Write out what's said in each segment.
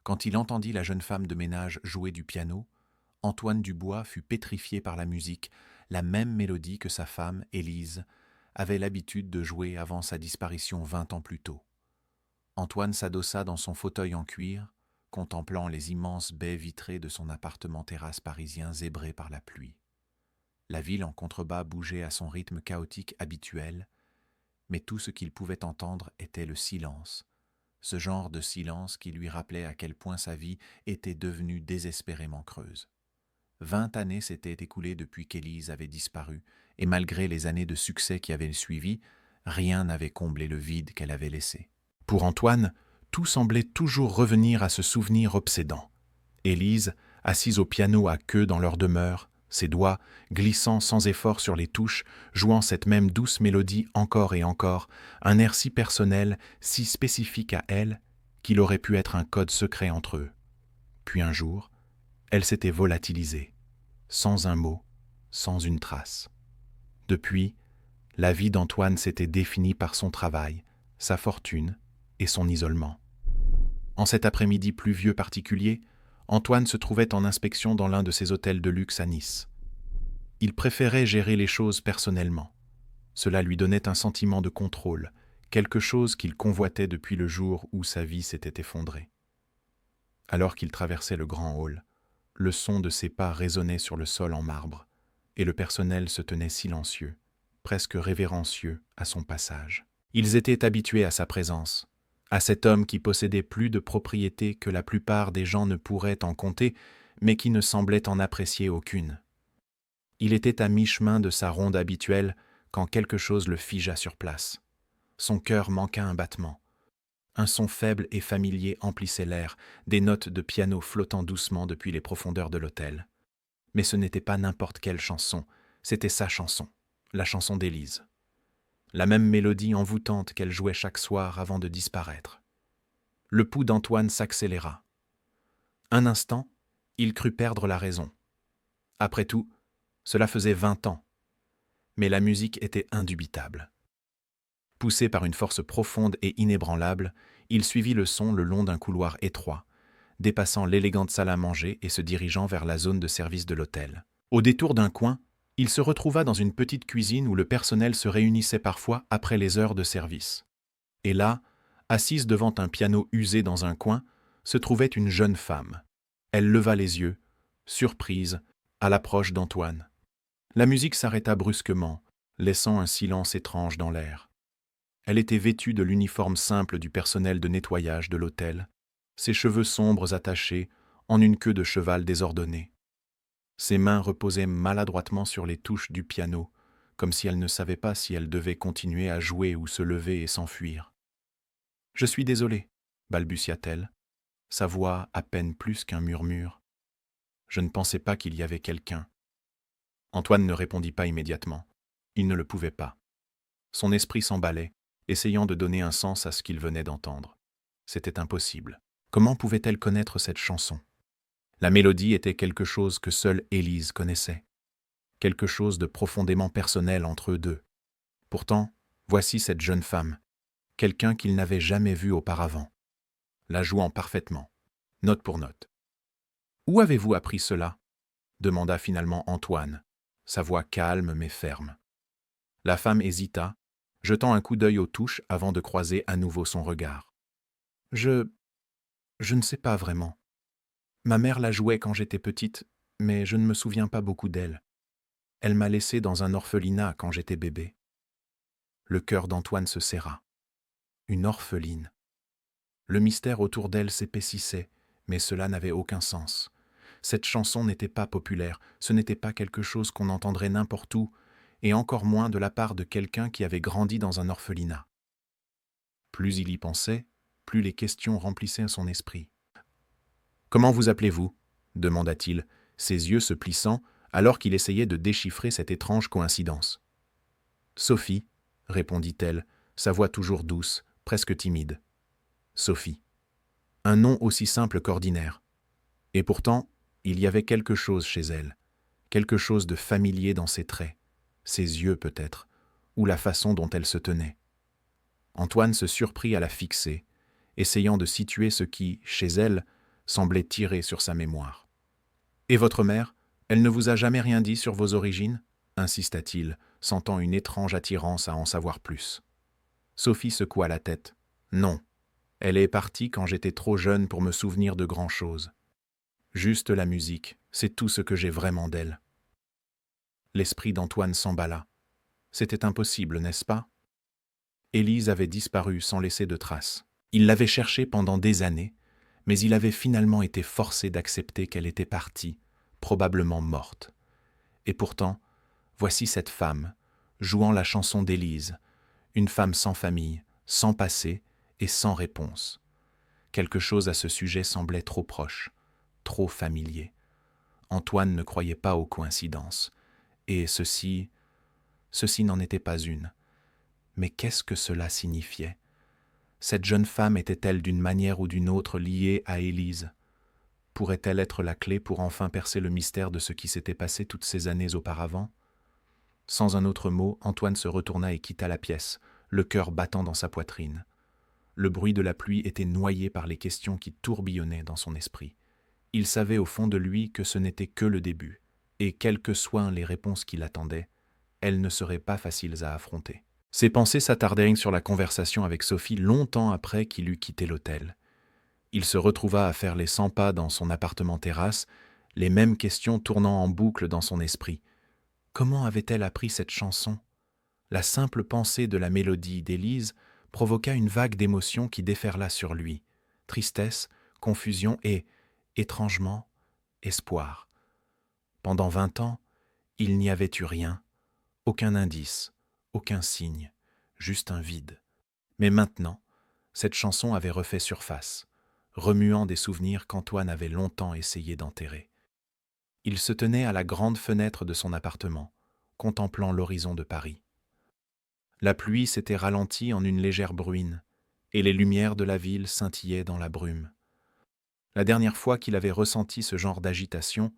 Quand il entendit la jeune femme de ménage jouer du piano, Antoine Dubois fut pétrifié par la musique, la même mélodie que sa femme, Élise, avait l'habitude de jouer avant sa disparition 20 ans plus tôt. Antoine s'adossa dans son fauteuil en cuir, contemplant les immenses baies vitrées de son appartement-terrasse parisien zébré par la pluie. La ville en contrebas bougeait à son rythme chaotique habituel, mais tout ce qu'il pouvait entendre était le silence, ce genre de silence qui lui rappelait à quel point sa vie était devenue désespérément creuse. 20 années s'étaient écoulées depuis qu'Élise avait disparu, et malgré les années de succès qui avaient suivi, rien n'avait comblé le vide qu'elle avait laissé. Pour Antoine, tout semblait toujours revenir à ce souvenir obsédant. Élise, assise au piano à queue dans leur demeure, ses doigts glissant sans effort sur les touches, jouant cette même douce mélodie encore et encore, un air si personnel, si spécifique à elle, qu'il aurait pu être un code secret entre eux. Puis un jour, elle s'était volatilisée, sans un mot, sans une trace. Depuis, la vie d'Antoine s'était définie par son travail, sa fortune et son isolement. En cet après-midi pluvieux particulier, Antoine se trouvait en inspection dans l'un de ses hôtels de luxe à Nice. Il préférait gérer les choses personnellement. Cela lui donnait un sentiment de contrôle, quelque chose qu'il convoitait depuis le jour où sa vie s'était effondrée. Alors qu'il traversait le grand hall, le son de ses pas résonnait sur le sol en marbre, et le personnel se tenait silencieux, presque révérencieux à son passage. Ils étaient habitués à sa présence, à cet homme qui possédait plus de propriétés que la plupart des gens ne pourraient en compter, mais qui ne semblait en apprécier aucune. Il était à mi-chemin de sa ronde habituelle quand quelque chose le figea sur place. Son cœur manqua un battement. Un son faible et familier emplissait l'air, des notes de piano flottant doucement depuis les profondeurs de l'hôtel. Mais ce n'était pas n'importe quelle chanson, c'était sa chanson, la chanson d'Élise. La même mélodie envoûtante qu'elle jouait chaque soir avant de disparaître. Le pouls d'Antoine s'accéléra. Un instant, il crut perdre la raison. Après tout, cela faisait 20 ans. Mais la musique était indubitable. Poussé par une force profonde et inébranlable, il suivit le son le long d'un couloir étroit, dépassant l'élégante salle à manger et se dirigeant vers la zone de service de l'hôtel. Au détour d'un coin, il se retrouva dans une petite cuisine où le personnel se réunissait parfois après les heures de service. Et là, assise devant un piano usé dans un coin, se trouvait une jeune femme. Elle leva les yeux, surprise, à l'approche d'Antoine. La musique s'arrêta brusquement, laissant un silence étrange dans l'air. Elle était vêtue de l'uniforme simple du personnel de nettoyage de l'hôtel, ses cheveux sombres attachés en une queue de cheval désordonnée. Ses mains reposaient maladroitement sur les touches du piano, comme si elle ne savait pas si elle devait continuer à jouer ou se lever et s'enfuir. « Je suis désolée, balbutia-t-elle, sa voix à peine plus qu'un murmure. Je ne pensais pas qu'il y avait quelqu'un. Antoine ne répondit pas immédiatement. Il ne le pouvait pas. Son esprit s'emballait, essayant de donner un sens à ce qu'il venait d'entendre. C'était impossible. Comment pouvait-elle connaître cette chanson? La mélodie était quelque chose que seule Élise connaissait. Quelque chose de profondément personnel entre eux deux. Pourtant, voici cette jeune femme, quelqu'un qu'il n'avait jamais vu auparavant, la jouant parfaitement, note pour note. « Où avez-vous appris cela ?» demanda finalement Antoine, sa voix calme mais ferme. La femme hésita, jetant un coup d'œil aux touches avant de croiser à nouveau son regard. « Je ne sais pas vraiment. Ma mère la jouait quand j'étais petite, mais je ne me souviens pas beaucoup d'elle. Elle m'a laissé dans un orphelinat quand j'étais bébé. » Le cœur d'Antoine se serra. Une orpheline. Le mystère autour d'elle s'épaississait, mais cela n'avait aucun sens. Cette chanson n'était pas populaire, ce n'était pas quelque chose qu'on entendrait n'importe où, et encore moins de la part de quelqu'un qui avait grandi dans un orphelinat. Plus il y pensait, plus les questions remplissaient son esprit. « Comment vous appelez-vous » demanda-t-il, ses yeux se plissant alors qu'il essayait de déchiffrer cette étrange coïncidence. « Sophie » répondit-elle, sa voix toujours douce, presque timide. Sophie. Un nom aussi simple qu'ordinaire. Et pourtant, il y avait quelque chose chez elle, quelque chose de familier dans ses traits, ses yeux peut-être, ou la façon dont elle se tenait. Antoine se surprit à la fixer, essayant de situer ce qui, chez elle, semblait tirer sur sa mémoire. « Et votre mère, elle ne vous a jamais rien dit sur vos origines » insista-t-il, sentant une étrange attirance à en savoir plus. Sophie secoua la tête. « Non, elle est partie quand j'étais trop jeune pour me souvenir de grand-chose. Juste la musique, c'est tout ce que j'ai vraiment d'elle. » L'esprit d'Antoine s'emballa. C'était impossible, n'est-ce pas? Élise avait disparu sans laisser de traces. Il l'avait cherchée pendant des années, mais il avait finalement été forcé d'accepter qu'elle était partie, probablement morte. Et pourtant, voici cette femme, jouant la chanson d'Élise, une femme sans famille, sans passé et sans réponse. Quelque chose à ce sujet semblait trop proche, trop familier. Antoine ne croyait pas aux coïncidences, et ceci n'en était pas une. Mais qu'est-ce que cela signifiait? Cette jeune femme était-elle d'une manière ou d'une autre liée à Élise? Pourrait-elle être la clé pour enfin percer le mystère de ce qui s'était passé toutes ces années auparavant? Sans un autre mot, Antoine se retourna et quitta la pièce, le cœur battant dans sa poitrine. Le bruit de la pluie était noyé par les questions qui tourbillonnaient dans son esprit. Il savait au fond de lui que ce n'était que le début, et quelles que soient les réponses qui l'attendaient, elles ne seraient pas faciles à affronter. Ses pensées s'attardèrent sur la conversation avec Sophie longtemps après qu'il eut quitté l'hôtel. Il se retrouva à faire les 100 pas dans son appartement-terrasse, les mêmes questions tournant en boucle dans son esprit. Comment avait-elle appris cette chanson? La simple pensée de la mélodie d'Élise provoqua une vague d'émotions qui déferla sur lui. Tristesse, confusion et, étrangement, espoir. Pendant 20 ans, il n'y avait eu rien, aucun indice, aucun signe, juste un vide. Mais maintenant, cette chanson avait refait surface, remuant des souvenirs qu'Antoine avait longtemps essayé d'enterrer. Il se tenait à la grande fenêtre de son appartement, contemplant l'horizon de Paris. La pluie s'était ralentie en une légère bruine, et les lumières de la ville scintillaient dans la brume. La dernière fois qu'il avait ressenti ce genre d'agitation,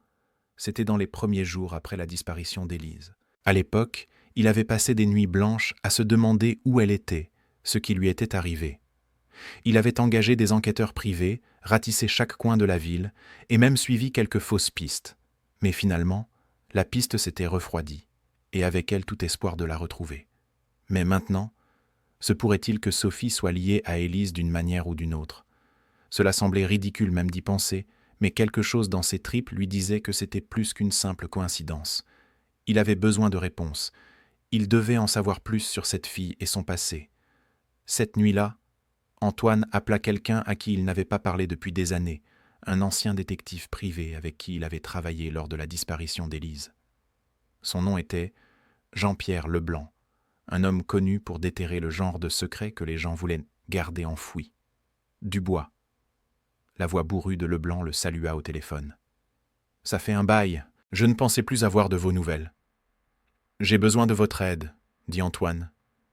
c'était dans les premiers jours après la disparition d'Élise. À l'époque, il avait passé des nuits blanches à se demander où elle était, ce qui lui était arrivé. Il avait engagé des enquêteurs privés, ratissé chaque coin de la ville, et même suivi quelques fausses pistes. Mais finalement, la piste s'était refroidie, et avec elle tout espoir de la retrouver. Mais maintenant, se pourrait-il que Sophie soit liée à Élise d'une manière ou d'une autre? Cela semblait ridicule même d'y penser, mais quelque chose dans ses tripes lui disait que c'était plus qu'une simple coïncidence. Il avait besoin de réponses. Il devait en savoir plus sur cette fille et son passé. Cette nuit-là, Antoine appela quelqu'un à qui il n'avait pas parlé depuis des années, un ancien détective privé avec qui il avait travaillé lors de la disparition d'Élise. Son nom était Jean-Pierre Leblanc, un homme connu pour déterrer le genre de secret que les gens voulaient garder enfoui. Dubois. La voix bourrue de Leblanc le salua au téléphone. « Ça fait un bail, je ne pensais plus avoir de vos nouvelles. »« J'ai besoin de votre aide, » dit Antoine,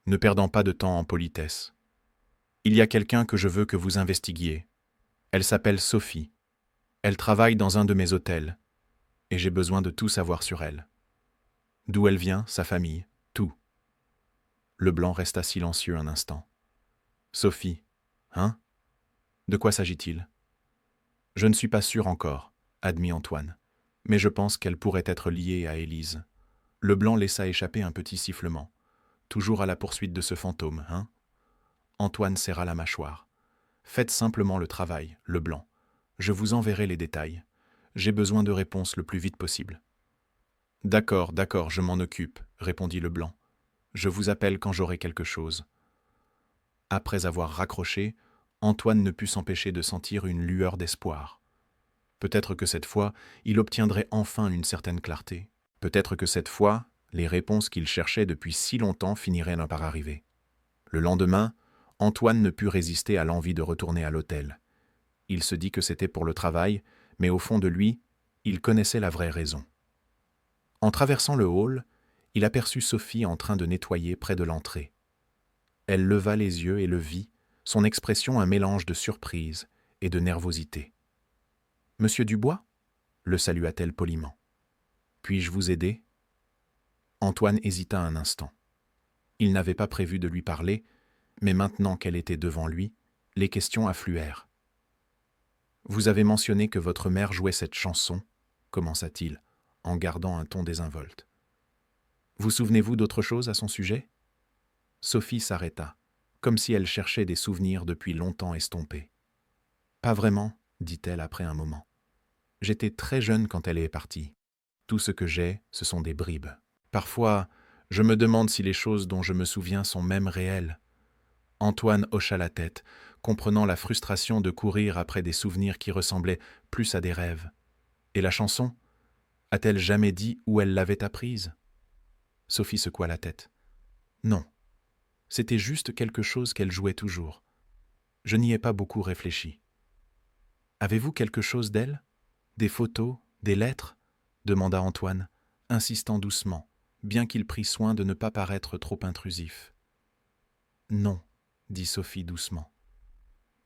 ne perdant pas de temps en politesse. « Il y a quelqu'un que je veux que vous investiguiez. Elle s'appelle Sophie. Elle travaille dans un de mes hôtels, et j'ai besoin de tout savoir sur elle. D'où elle vient, sa famille, tout. » Leblanc resta silencieux un instant. « Sophie, hein? De quoi s'agit-il ? » « Je ne suis pas sûr encore, » admit Antoine, « mais je pense qu'elle pourrait être liée à Élise. » Leblanc laissa échapper un petit sifflement. Toujours à la poursuite de ce fantôme, hein? Antoine serra la mâchoire. « Faites simplement le travail, Leblanc. Je vous enverrai les détails. J'ai besoin de réponses le plus vite possible. »« D'accord, je m'en occupe, » répondit Leblanc. « Je vous appelle quand j'aurai quelque chose. » Après avoir raccroché, Antoine ne put s'empêcher de sentir une lueur d'espoir. Peut-être que cette fois, il obtiendrait enfin une certaine clarté. Peut-être que cette fois, les réponses qu'il cherchait depuis si longtemps finiraient par arriver. Le lendemain, Antoine ne put résister à l'envie de retourner à l'hôtel. Il se dit que c'était pour le travail, mais au fond de lui, il connaissait la vraie raison. En traversant le hall, il aperçut Sophie en train de nettoyer près de l'entrée. Elle leva les yeux et le vit, son expression un mélange de surprise et de nervosité. « Monsieur Dubois ?» le salua-t-elle poliment. « Puis-je vous aider ?» Antoine hésita un instant. Il n'avait pas prévu de lui parler, mais maintenant qu'elle était devant lui, les questions affluèrent. « Vous avez mentionné que votre mère jouait cette chanson, commença-t-il, en gardant un ton désinvolte. Vous souvenez-vous d'autre chose à son sujet? Sophie s'arrêta, comme si elle cherchait des souvenirs depuis longtemps estompés. Pas vraiment, dit-elle après un moment. J'étais très jeune quand elle est partie. Tout ce que j'ai, ce sont des bribes. Parfois, je me demande si les choses dont je me souviens sont même réelles. Antoine hocha la tête, comprenant la frustration de courir après des souvenirs qui ressemblaient plus à des rêves. Et la chanson? A-t-elle jamais dit où elle l'avait apprise? Sophie secoua la tête. Non. C'était juste quelque chose qu'elle jouait toujours. Je n'y ai pas beaucoup réfléchi. Avez-vous quelque chose d'elle? Des photos? Des lettres? Demanda Antoine, insistant doucement, bien qu'il prît soin de ne pas paraître trop intrusif. Non, dit Sophie doucement.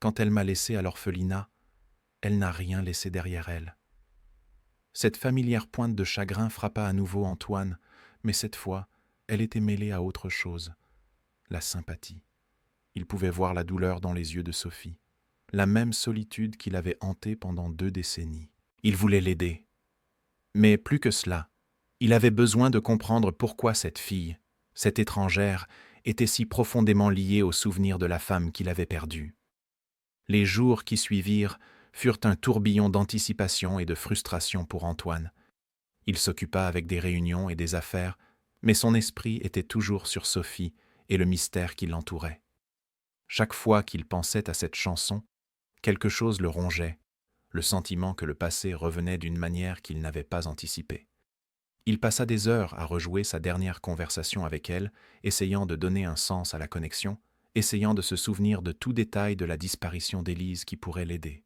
Quand elle m'a laissé à l'orphelinat, elle n'a rien laissé derrière elle. Cette familière pointe de chagrin frappa à nouveau Antoine, mais cette fois, elle était mêlée à autre chose, la sympathie. Il pouvait voir la douleur dans les yeux de Sophie, la même solitude qui l'avait hanté pendant 2 décennies. Il voulait l'aider. Mais plus que cela, il avait besoin de comprendre pourquoi cette fille, cette étrangère, était si profondément liée au souvenir de la femme qu'il avait perdue. Les jours qui suivirent furent un tourbillon d'anticipation et de frustration pour Antoine. Il s'occupa avec des réunions et des affaires, mais son esprit était toujours sur Sophie et le mystère qui l'entourait. Chaque fois qu'il pensait à cette chanson, quelque chose le rongeait, le sentiment que le passé revenait d'une manière qu'il n'avait pas anticipée. Il passa des heures à rejouer sa dernière conversation avec elle, essayant de donner un sens à la connexion, essayant de se souvenir de tout détail de la disparition d'Élise qui pourrait l'aider.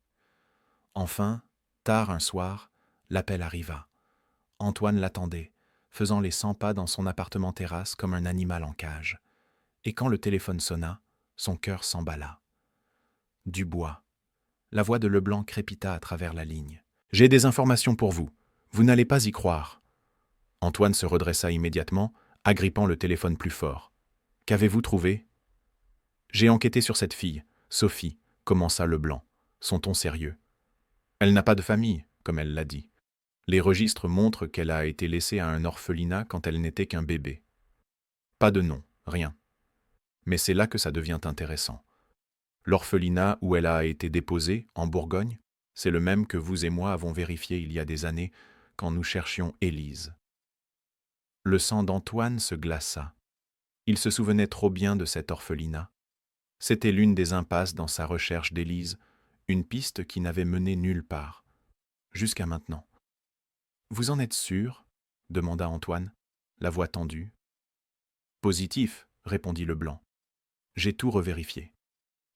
Enfin, tard un soir, l'appel arriva. Antoine l'attendait, faisant les 100 pas dans son appartement-terrasse comme un animal en cage. Et quand le téléphone sonna, son cœur s'emballa. Dubois. La voix de Leblanc crépita à travers la ligne. « J'ai des informations pour vous. Vous n'allez pas y croire. » Antoine se redressa immédiatement, agrippant le téléphone plus fort. « Qu'avez-vous trouvé ?»« J'ai enquêté sur cette fille, Sophie, » commença Leblanc, son ton sérieux. « Elle n'a pas de famille, comme elle l'a dit. Les registres montrent qu'elle a été laissée à un orphelinat quand elle n'était qu'un bébé. Pas de nom, rien. Mais c'est là que ça devient intéressant. L'orphelinat où elle a été déposée, en Bourgogne, c'est le même que vous et moi avons vérifié il y a des années quand nous cherchions Élise. » Le sang d'Antoine se glaça. Il se souvenait trop bien de cet orphelinat. C'était l'une des impasses dans sa recherche d'Élise, une piste qui n'avait mené nulle part, jusqu'à maintenant. « Vous en êtes sûr ?» demanda Antoine, la voix tendue. « Positif, » répondit Leblanc. « J'ai tout revérifié.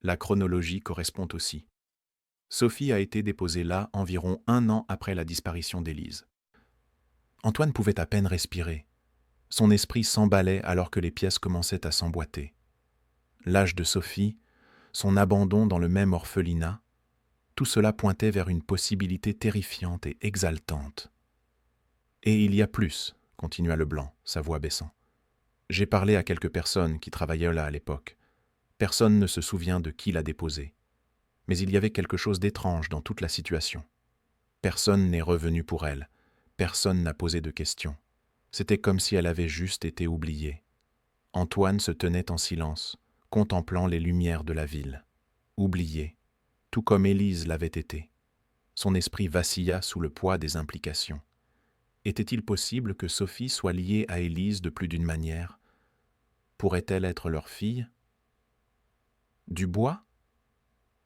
La chronologie correspond aussi. Sophie a été déposée là environ 1 an après la disparition d'Élise. » Antoine pouvait à peine respirer. Son esprit s'emballait alors que les pièces commençaient à s'emboîter. L'âge de Sophie, son abandon dans le même orphelinat, tout cela pointait vers une possibilité terrifiante et exaltante. « Et il y a plus, » continua Leblanc, sa voix baissant. « J'ai parlé à quelques personnes qui travaillaient là à l'époque. Personne ne se souvient de qui l'a déposée. Mais il y avait quelque chose d'étrange dans toute la situation. Personne n'est revenu pour elle. Personne n'a posé de questions. C'était comme si elle avait juste été oubliée. Antoine se tenait en silence, contemplant les lumières de la ville. Oubliée, tout comme Élise l'avait été. Son esprit vacilla sous le poids des implications. Était-il possible que Sophie soit liée à Élise de plus d'une manière? Pourrait-elle être leur fille? Dubois?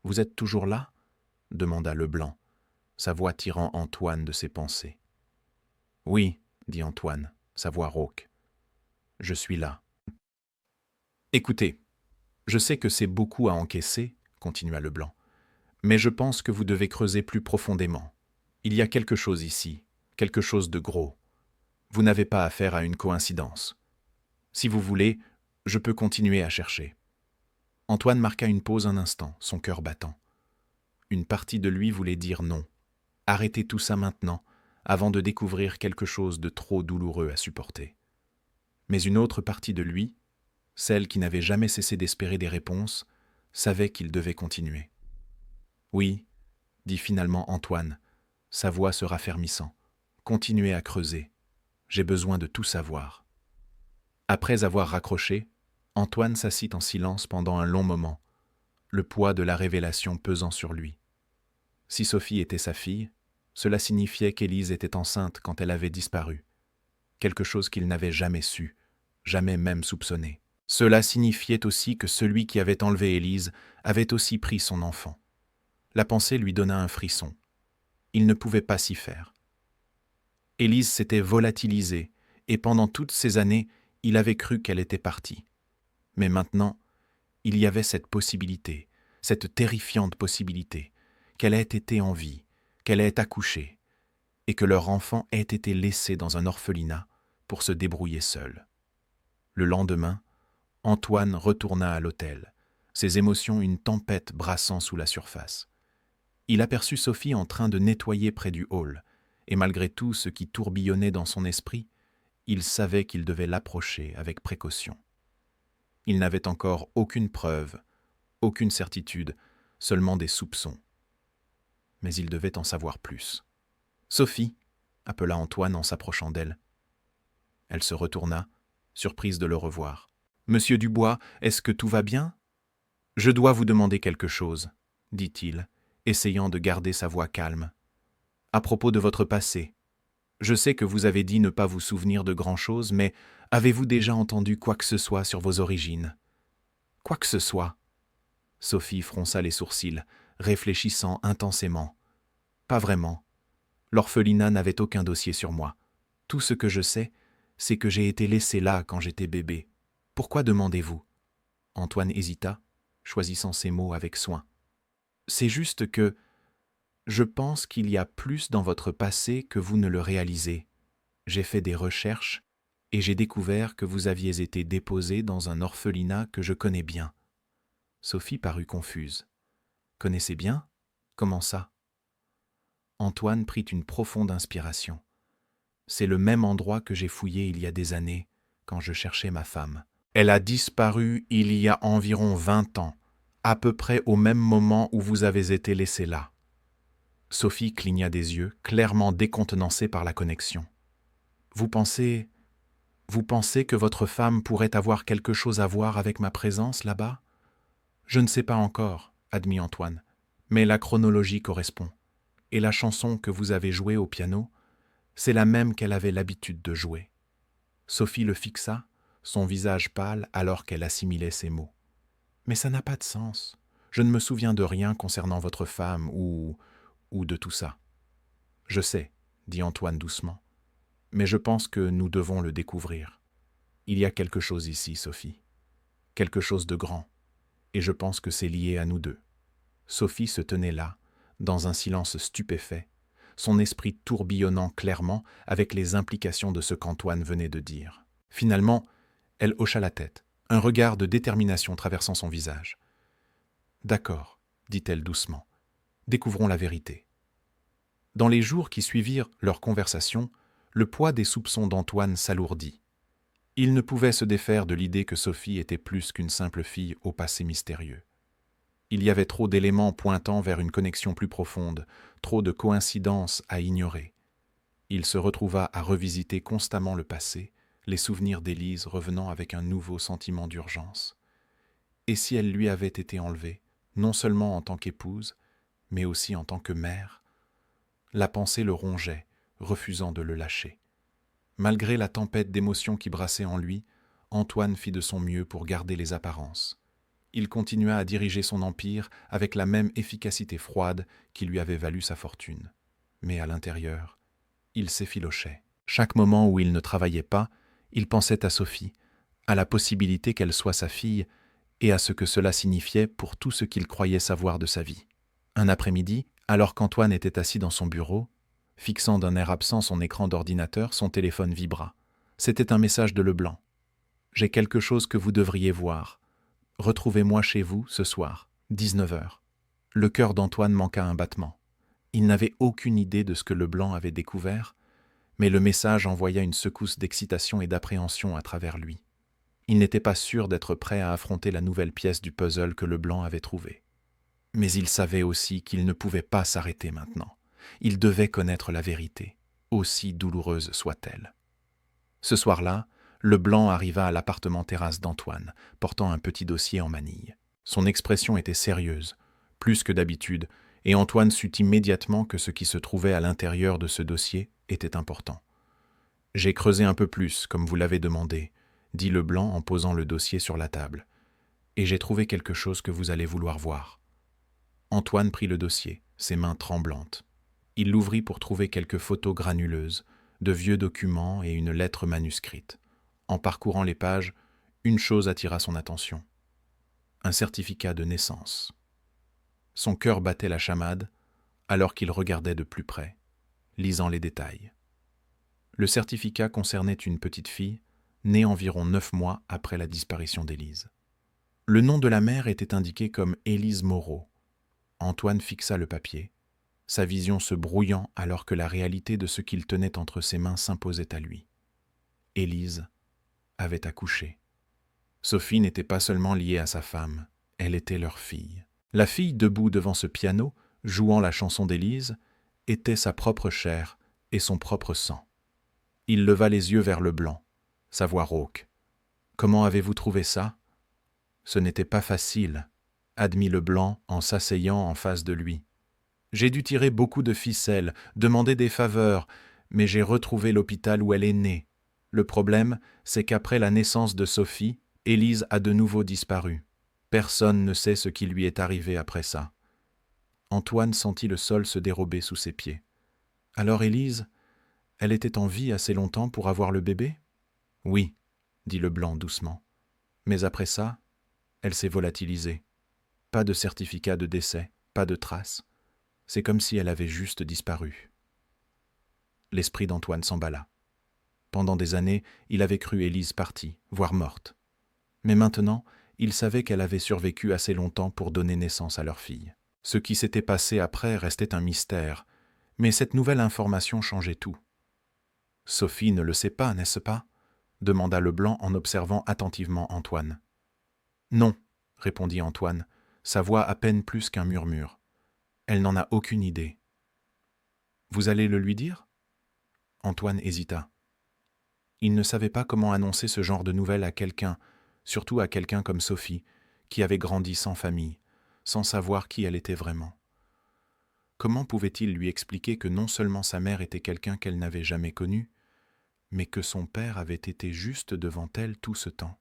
Vous êtes toujours là? Demanda Leblanc, sa voix tirant Antoine de ses pensées. Oui, dit Antoine, sa voix rauque. Je suis là. Écoutez, je sais que c'est beaucoup à encaisser, continua Leblanc, mais je pense que vous devez creuser plus profondément. Il y a quelque chose ici, quelque chose de gros. Vous n'avez pas affaire à une coïncidence. Si vous voulez, je peux continuer à chercher. Antoine marqua une pause un instant, son cœur battant. Une partie de lui voulait dire non. Arrêtez tout ça maintenant, avant de découvrir quelque chose de trop douloureux à supporter. Mais une autre partie de lui, celle qui n'avait jamais cessé d'espérer des réponses, savait qu'il devait continuer. Oui, dit finalement Antoine, sa voix se raffermissant. Continuez à creuser. J'ai besoin de tout savoir. Après avoir raccroché, Antoine s'assit en silence pendant un long moment, le poids de la révélation pesant sur lui. Si Sophie était sa fille, cela signifiait qu'Élise était enceinte quand elle avait disparu. Quelque chose qu'il n'avait jamais su, jamais même soupçonné. Cela signifiait aussi que celui qui avait enlevé Élise avait aussi pris son enfant. La pensée lui donna un frisson. Il ne pouvait pas s'y faire. Élise s'était volatilisée, et pendant toutes ces années, il avait cru qu'elle était partie. Mais maintenant, il y avait cette possibilité, cette terrifiante possibilité, qu'elle ait été en vie, qu'elle ait accouché, et que leur enfant ait été laissé dans un orphelinat pour se débrouiller seul. Le lendemain, Antoine retourna à l'hôtel, ses émotions une tempête brassant sous la surface. Il aperçut Sophie en train de nettoyer près du hall, et malgré tout ce qui tourbillonnait dans son esprit, il savait qu'il devait l'approcher avec précaution. Il n'avait encore aucune preuve, aucune certitude, seulement des soupçons. Mais il devait en savoir plus. « Sophie !» appela Antoine en s'approchant d'elle. Elle se retourna, surprise de le revoir. « Monsieur Dubois, est-ce que tout va bien ?»« Je dois vous demander quelque chose, » dit-il, essayant de garder sa voix calme. « À propos de votre passé. Je sais que vous avez dit ne pas vous souvenir de grand-chose, mais avez-vous déjà entendu quoi que ce soit sur vos origines ?»« Quoi que ce soit ?» Sophie fronça les sourcils, réfléchissant intensément. « Pas vraiment. L'orphelinat n'avait aucun dossier sur moi. Tout ce que je sais, c'est que j'ai été laissé là quand j'étais bébé. Pourquoi demandez-vous » Antoine hésita, choisissant ses mots avec soin. « C'est juste que je pense qu'il y a plus dans votre passé que vous ne le réalisez. J'ai fait des recherches et j'ai découvert que vous aviez été déposé dans un orphelinat que je connais bien. » Sophie parut confuse. « Connaissez bien ? Comment ça ?» Antoine prit une profonde inspiration. « C'est le même endroit que j'ai fouillé il y a des années, quand je cherchais ma femme. Elle a disparu il y a environ 20 ans, à peu près au même moment où vous avez été laissé là. » Sophie cligna des yeux, clairement décontenancée par la connexion. « Vous pensez que votre femme pourrait avoir quelque chose à voir avec ma présence là-bas ?»« Je ne sais pas encore, » admit Antoine, « mais la chronologie correspond. Et la chanson que vous avez jouée au piano, c'est la même qu'elle avait l'habitude de jouer. » Sophie le fixa, son visage pâle alors qu'elle assimilait ces mots. « Mais ça n'a pas de sens. Je ne me souviens de rien concernant votre femme ou de tout ça. »« Je sais, » dit Antoine doucement, « mais je pense que nous devons le découvrir. Il y a quelque chose ici, Sophie. Quelque chose de grand. Et je pense que c'est lié à nous deux. » Sophie se tenait là, dans un silence stupéfait, son esprit tourbillonnant clairement avec les implications de ce qu'Antoine venait de dire. Finalement, elle hocha la tête, un regard de détermination traversant son visage. « D'accord, » dit-elle doucement, « découvrons la vérité. » Dans les jours qui suivirent leur conversation, le poids des soupçons d'Antoine s'alourdit. Il ne pouvait se défaire de l'idée que Sophie était plus qu'une simple fille au passé mystérieux. Il y avait trop d'éléments pointant vers une connexion plus profonde, trop de coïncidences à ignorer. Il se retrouva à revisiter constamment le passé, les souvenirs d'Élise revenant avec un nouveau sentiment d'urgence. Et si elle lui avait été enlevée, non seulement en tant qu'épouse, mais aussi en tant que mère? La pensée le rongeait, refusant de le lâcher. Malgré la tempête d'émotions qui brassait en lui, Antoine fit de son mieux pour garder les apparences. Il continua à diriger son empire avec la même efficacité froide qui lui avait valu sa fortune. Mais à l'intérieur, il s'effilochait. Chaque moment où il ne travaillait pas, il pensait à Sophie, à la possibilité qu'elle soit sa fille et à ce que cela signifiait pour tout ce qu'il croyait savoir de sa vie. Un après-midi, alors qu'Antoine était assis dans son bureau, fixant d'un air absent son écran d'ordinateur, son téléphone vibra. C'était un message de Leblanc. « J'ai quelque chose que vous devriez voir. Retrouvez-moi chez vous ce soir, 19h. » Le cœur d'Antoine manqua un battement. Il n'avait aucune idée de ce que Leblanc avait découvert, mais le message envoya une secousse d'excitation et d'appréhension à travers lui. Il n'était pas sûr d'être prêt à affronter la nouvelle pièce du puzzle que Leblanc avait trouvée. Mais il savait aussi qu'il ne pouvait pas s'arrêter maintenant. Il devait connaître la vérité, aussi douloureuse soit-elle. Ce soir-là, Leblanc arriva à l'appartement terrasse d'Antoine, portant un petit dossier en manille. Son expression était sérieuse, plus que d'habitude, et Antoine sut immédiatement que ce qui se trouvait à l'intérieur de ce dossier était important. « J'ai creusé un peu plus, comme vous l'avez demandé », dit Leblanc en posant le dossier sur la table. « Et j'ai trouvé quelque chose que vous allez vouloir voir. » Antoine prit le dossier, ses mains tremblantes. Il l'ouvrit pour trouver quelques photos granuleuses, de vieux documents et une lettre manuscrite. En parcourant les pages, une chose attira son attention. Un certificat de naissance. Son cœur battait la chamade, alors qu'il regardait de plus près, lisant les détails. Le certificat concernait une petite fille, née environ 9 mois après la disparition d'Élise. Le nom de la mère était indiqué comme Élise Moreau. Antoine fixa le papier, sa vision se brouillant alors que la réalité de ce qu'il tenait entre ses mains s'imposait à lui. Élise avait accouché. Sophie n'était pas seulement liée à sa femme, elle était leur fille. La fille debout devant ce piano, jouant la chanson d'Élise, était sa propre chair et son propre sang. Il leva les yeux vers Leblanc, sa voix rauque. « Comment avez-vous trouvé ça ?»« Ce n'était pas facile, » admit Leblanc en s'asseyant en face de lui. « J'ai dû tirer beaucoup de ficelles, demander des faveurs, mais j'ai retrouvé l'hôpital où elle est née. Le problème, c'est qu'après la naissance de Sophie, Élise a de nouveau disparu. Personne ne sait ce qui lui est arrivé après ça. » Antoine sentit le sol se dérober sous ses pieds. « Alors Élise, elle était en vie assez longtemps pour avoir le bébé ?»« Oui, » dit Leblanc doucement. « Mais après ça, elle s'est volatilisée. Pas de certificat de décès, pas de traces. C'est comme si elle avait juste disparu. » L'esprit d'Antoine s'emballa. Pendant des années, il avait cru Élise partie, voire morte. Mais maintenant, il savait qu'elle avait survécu assez longtemps pour donner naissance à leur fille. Ce qui s'était passé après restait un mystère, mais cette nouvelle information changeait tout. « Sophie ne le sait pas, n'est-ce pas ?» demanda Leblanc en observant attentivement Antoine. « Non, » répondit Antoine, sa voix à peine plus qu'un murmure. « Elle n'en a aucune idée. »« Vous allez le lui dire ?» Antoine hésita. Il ne savait pas comment annoncer ce genre de nouvelles à quelqu'un, surtout à quelqu'un comme Sophie, qui avait grandi sans famille, sans savoir qui elle était vraiment. Comment pouvait-il lui expliquer que non seulement sa mère était quelqu'un qu'elle n'avait jamais connu, mais que son père avait été juste devant elle tout ce temps?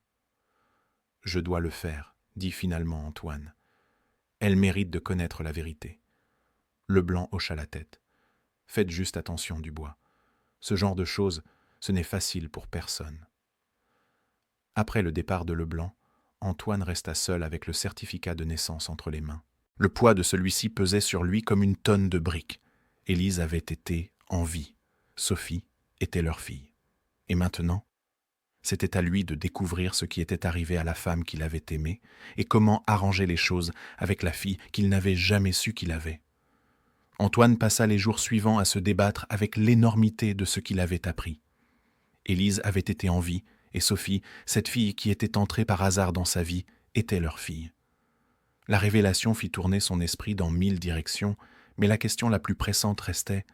« Je dois le faire, » dit finalement Antoine. « Elle mérite de connaître la vérité. » Leblanc hocha la tête. « Faites juste attention, Dubois. Ce genre de choses, ce n'est facile pour personne. » Après le départ de Leblanc, Antoine resta seul avec le certificat de naissance entre les mains. Le poids de celui-ci pesait sur lui comme une tonne de briques. Élise avait été en vie. Sophie était leur fille. Et maintenant, c'était à lui de découvrir ce qui était arrivé à la femme qu'il avait aimée et comment arranger les choses avec la fille qu'il n'avait jamais su qu'il avait. Antoine passa les jours suivants à se débattre avec l'énormité de ce qu'il avait appris. Élise avait été en vie, et Sophie, cette fille qui était entrée par hasard dans sa vie, était leur fille. La révélation fit tourner son esprit dans 1000 directions, mais la question la plus pressante restait: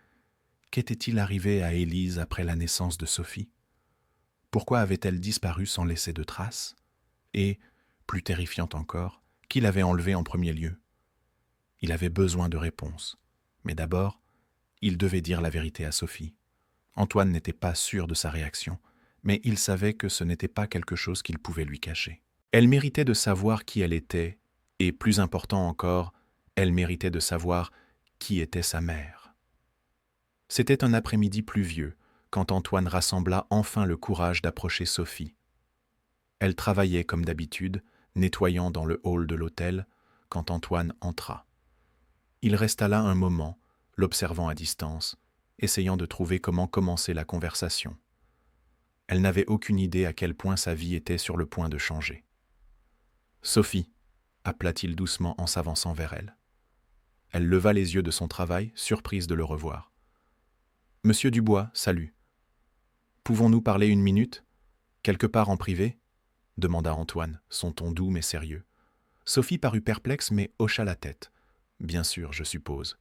qu'était-il arrivé à Élise après la naissance de Sophie? Pourquoi avait-elle disparu sans laisser de traces? Et, plus terrifiant encore, qui l'avait enlevée en premier lieu? Il avait besoin de réponses. Mais d'abord, il devait dire la vérité à Sophie. Antoine n'était pas sûr de sa réaction, mais il savait que ce n'était pas quelque chose qu'il pouvait lui cacher. Elle méritait de savoir qui elle était, et plus important encore, elle méritait de savoir qui était sa mère. C'était un après-midi pluvieux, quand Antoine rassembla enfin le courage d'approcher Sophie. Elle travaillait comme d'habitude, nettoyant dans le hall de l'hôtel, quand Antoine entra. Il resta là un moment, l'observant à distance, essayant de trouver comment commencer la conversation. Elle n'avait aucune idée à quel point sa vie était sur le point de changer. « Sophie » appela-t-il doucement en s'avançant vers elle. Elle leva les yeux de son travail, surprise de le revoir. « Monsieur Dubois, salut. Pouvons-nous parler une minute? Quelque part en privé ?» demanda Antoine, son ton doux mais sérieux. Sophie parut perplexe mais hocha la tête. Bien sûr, je suppose.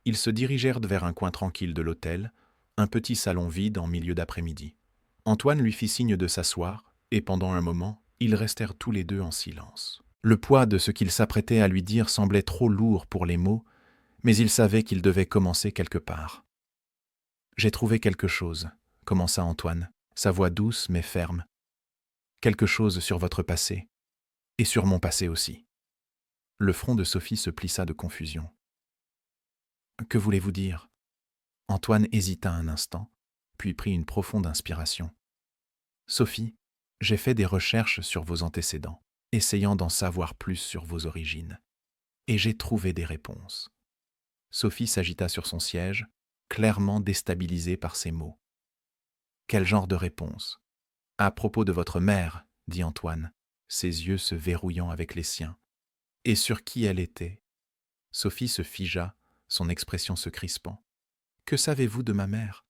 Ils se dirigèrent vers un coin tranquille de l'hôtel, un petit salon vide en milieu d'après-midi. Antoine lui fit signe de s'asseoir, et pendant un moment, ils restèrent tous les deux en silence. Le poids de ce qu'il s'apprêtait à lui dire semblait trop lourd pour les mots, mais il savait qu'il devait commencer quelque part. « J'ai trouvé quelque chose », commença Antoine, sa voix douce mais ferme. « Quelque chose sur votre passé, et sur mon passé aussi. » Le front de Sophie se plissa de confusion. « Que voulez-vous dire ?» Antoine hésita un instant, puis prit une profonde inspiration. « Sophie, j'ai fait des recherches sur vos antécédents, essayant d'en savoir plus sur vos origines. Et j'ai trouvé des réponses. » Sophie s'agita sur son siège, clairement déstabilisée par ces mots. « Quel genre de réponse ?»« À propos de votre mère, » dit Antoine, ses yeux se verrouillant avec les siens. « Et sur qui elle était ?» Sophie se figea, son expression se crispant. « Que savez-vous de ma mère ?»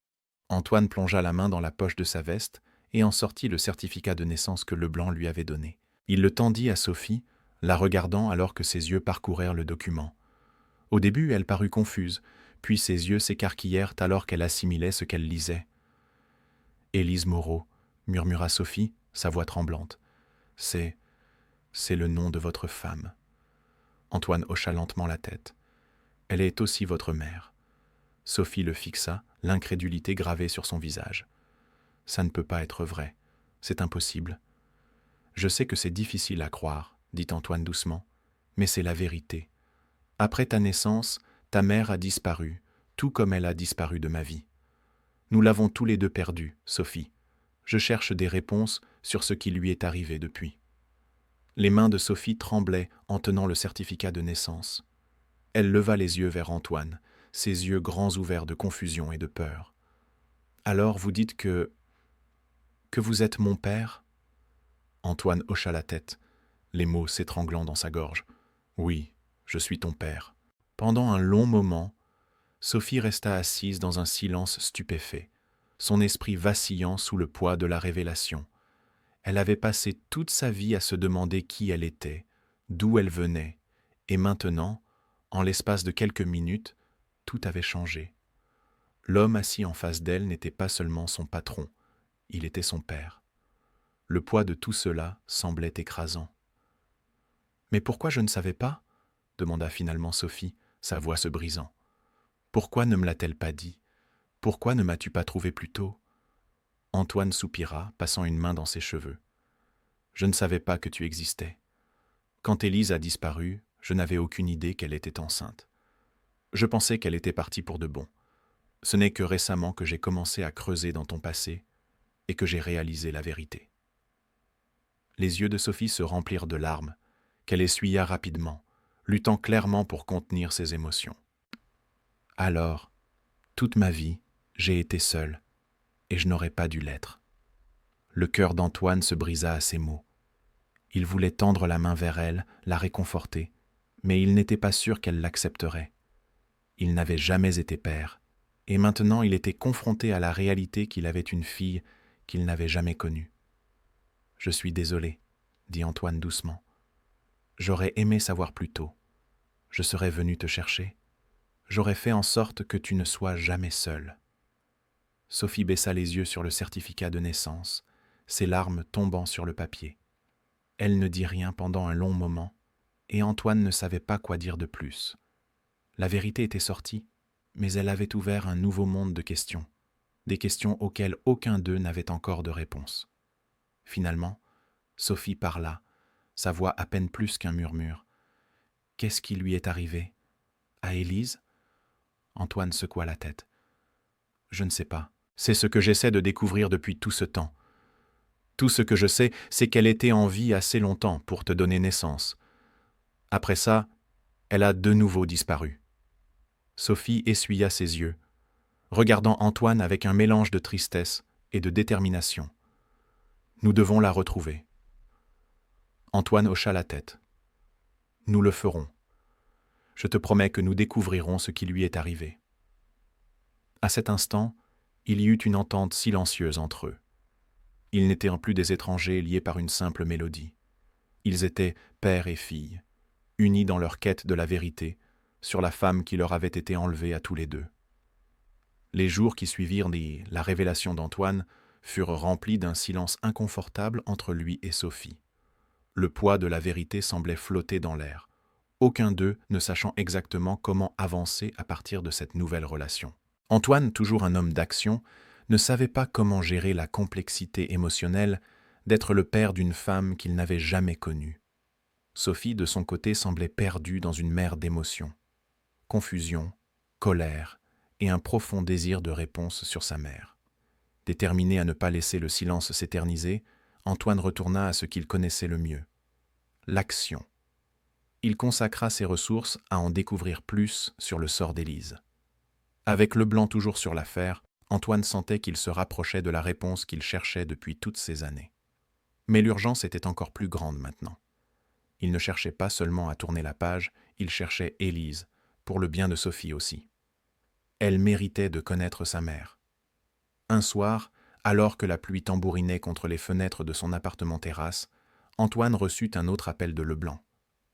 Antoine plongea la main dans la poche de sa veste et en sortit le certificat de naissance que Leblanc lui avait donné. Il le tendit à Sophie, la regardant alors que ses yeux parcourèrent le document. Au début, elle parut confuse, puis ses yeux s'écarquillèrent alors qu'elle assimilait ce qu'elle lisait. « Élise Moreau », murmura Sophie, sa voix tremblante. « C'est le nom de votre femme. » Antoine hocha lentement la tête. « Elle est aussi votre mère. » Sophie le fixa, l'incrédulité gravée sur son visage. « Ça ne peut pas être vrai. C'est impossible. »« Je sais que c'est difficile à croire, » dit Antoine doucement, « mais c'est la vérité. Après ta naissance, ta mère a disparu, tout comme elle a disparu de ma vie. Nous l'avons tous les deux perdue, Sophie. Je cherche des réponses sur ce qui lui est arrivé depuis. » Les mains de Sophie tremblaient en tenant le certificat de naissance. Elle leva les yeux vers Antoine, ses yeux grands ouverts de confusion et de peur. « Alors vous dites que vous êtes mon père ?» Antoine hocha la tête, les mots s'étranglant dans sa gorge. « Oui, je suis ton père. » Pendant un long moment, Sophie resta assise dans un silence stupéfait, son esprit vacillant sous le poids de la révélation. Elle avait passé toute sa vie à se demander qui elle était, d'où elle venait, et maintenant, en l'espace de quelques minutes, tout avait changé. L'homme assis en face d'elle n'était pas seulement son patron, il était son père. Le poids de tout cela semblait écrasant. « Mais pourquoi je ne savais pas ?» demanda finalement Sophie, sa voix se brisant. « Pourquoi ne me l'a-t-elle pas dit? Pourquoi ne m'as-tu pas trouvé plus tôt ?» Antoine soupira, passant une main dans ses cheveux. « Je ne savais pas que tu existais. Quand Élise a disparu, je n'avais aucune idée qu'elle était enceinte. Je pensais qu'elle était partie pour de bon. Ce n'est que récemment que j'ai commencé à creuser dans ton passé et que j'ai réalisé la vérité. » Les yeux de Sophie se remplirent de larmes, qu'elle essuya rapidement, luttant clairement pour contenir ses émotions. « Alors, toute ma vie, j'ai été seule, et je n'aurais pas dû l'être. » Le cœur d'Antoine se brisa à ces mots. Il voulait tendre la main vers elle, la réconforter, mais il n'était pas sûr qu'elle l'accepterait. Il n'avait jamais été père, et maintenant il était confronté à la réalité qu'il avait une fille qu'il n'avait jamais connue. « Je suis désolé, » dit Antoine doucement. « J'aurais aimé savoir plus tôt. Je serais venu te chercher. J'aurais fait en sorte que tu ne sois jamais seule. » Sophie baissa les yeux sur le certificat de naissance, ses larmes tombant sur le papier. Elle ne dit rien pendant un long moment, et Antoine ne savait pas quoi dire de plus. La vérité était sortie, mais elle avait ouvert un nouveau monde de questions, des questions auxquelles aucun d'eux n'avait encore de réponse. Finalement, Sophie parla, sa voix à peine plus qu'un murmure. « Qu'est-ce qui lui est arrivé? À Élise ?» Antoine secoua la tête. « Je ne sais pas. C'est ce que j'essaie de découvrir depuis tout ce temps. Tout ce que je sais, c'est qu'elle était en vie assez longtemps pour te donner naissance. Après ça, elle a de nouveau disparu. » Sophie essuya ses yeux, regardant Antoine avec un mélange de tristesse et de détermination. « Nous devons la retrouver. » Antoine hocha la tête. « Nous le ferons. Je te promets que nous découvrirons ce qui lui est arrivé. » À cet instant, il y eut une entente silencieuse entre eux. Ils n'étaient plus des étrangers liés par une simple mélodie. Ils étaient père et fille, unis dans leur quête de la vérité, sur la femme qui leur avait été enlevée à tous les deux. Les jours qui suivirent la révélation d'Antoine furent remplis d'un silence inconfortable entre lui et Sophie. Le poids de la vérité semblait flotter dans l'air, aucun d'eux ne sachant exactement comment avancer à partir de cette nouvelle relation. Antoine, toujours un homme d'action, ne savait pas comment gérer la complexité émotionnelle d'être le père d'une femme qu'il n'avait jamais connue. Sophie, de son côté, semblait perdue dans une mer d'émotions. Confusion, colère et un profond désir de réponse sur sa mère. Déterminé à ne pas laisser le silence s'éterniser, Antoine retourna à ce qu'il connaissait le mieux, l'action. Il consacra ses ressources à en découvrir plus sur le sort d'Élise. Avec Leblanc toujours sur l'affaire, Antoine sentait qu'il se rapprochait de la réponse qu'il cherchait depuis toutes ces années. Mais l'urgence était encore plus grande maintenant. Il ne cherchait pas seulement à tourner la page, il cherchait Élise, pour le bien de Sophie aussi. Elle méritait de connaître sa mère. Un soir, alors que la pluie tambourinait contre les fenêtres de son appartement-terrasse, Antoine reçut un autre appel de Leblanc.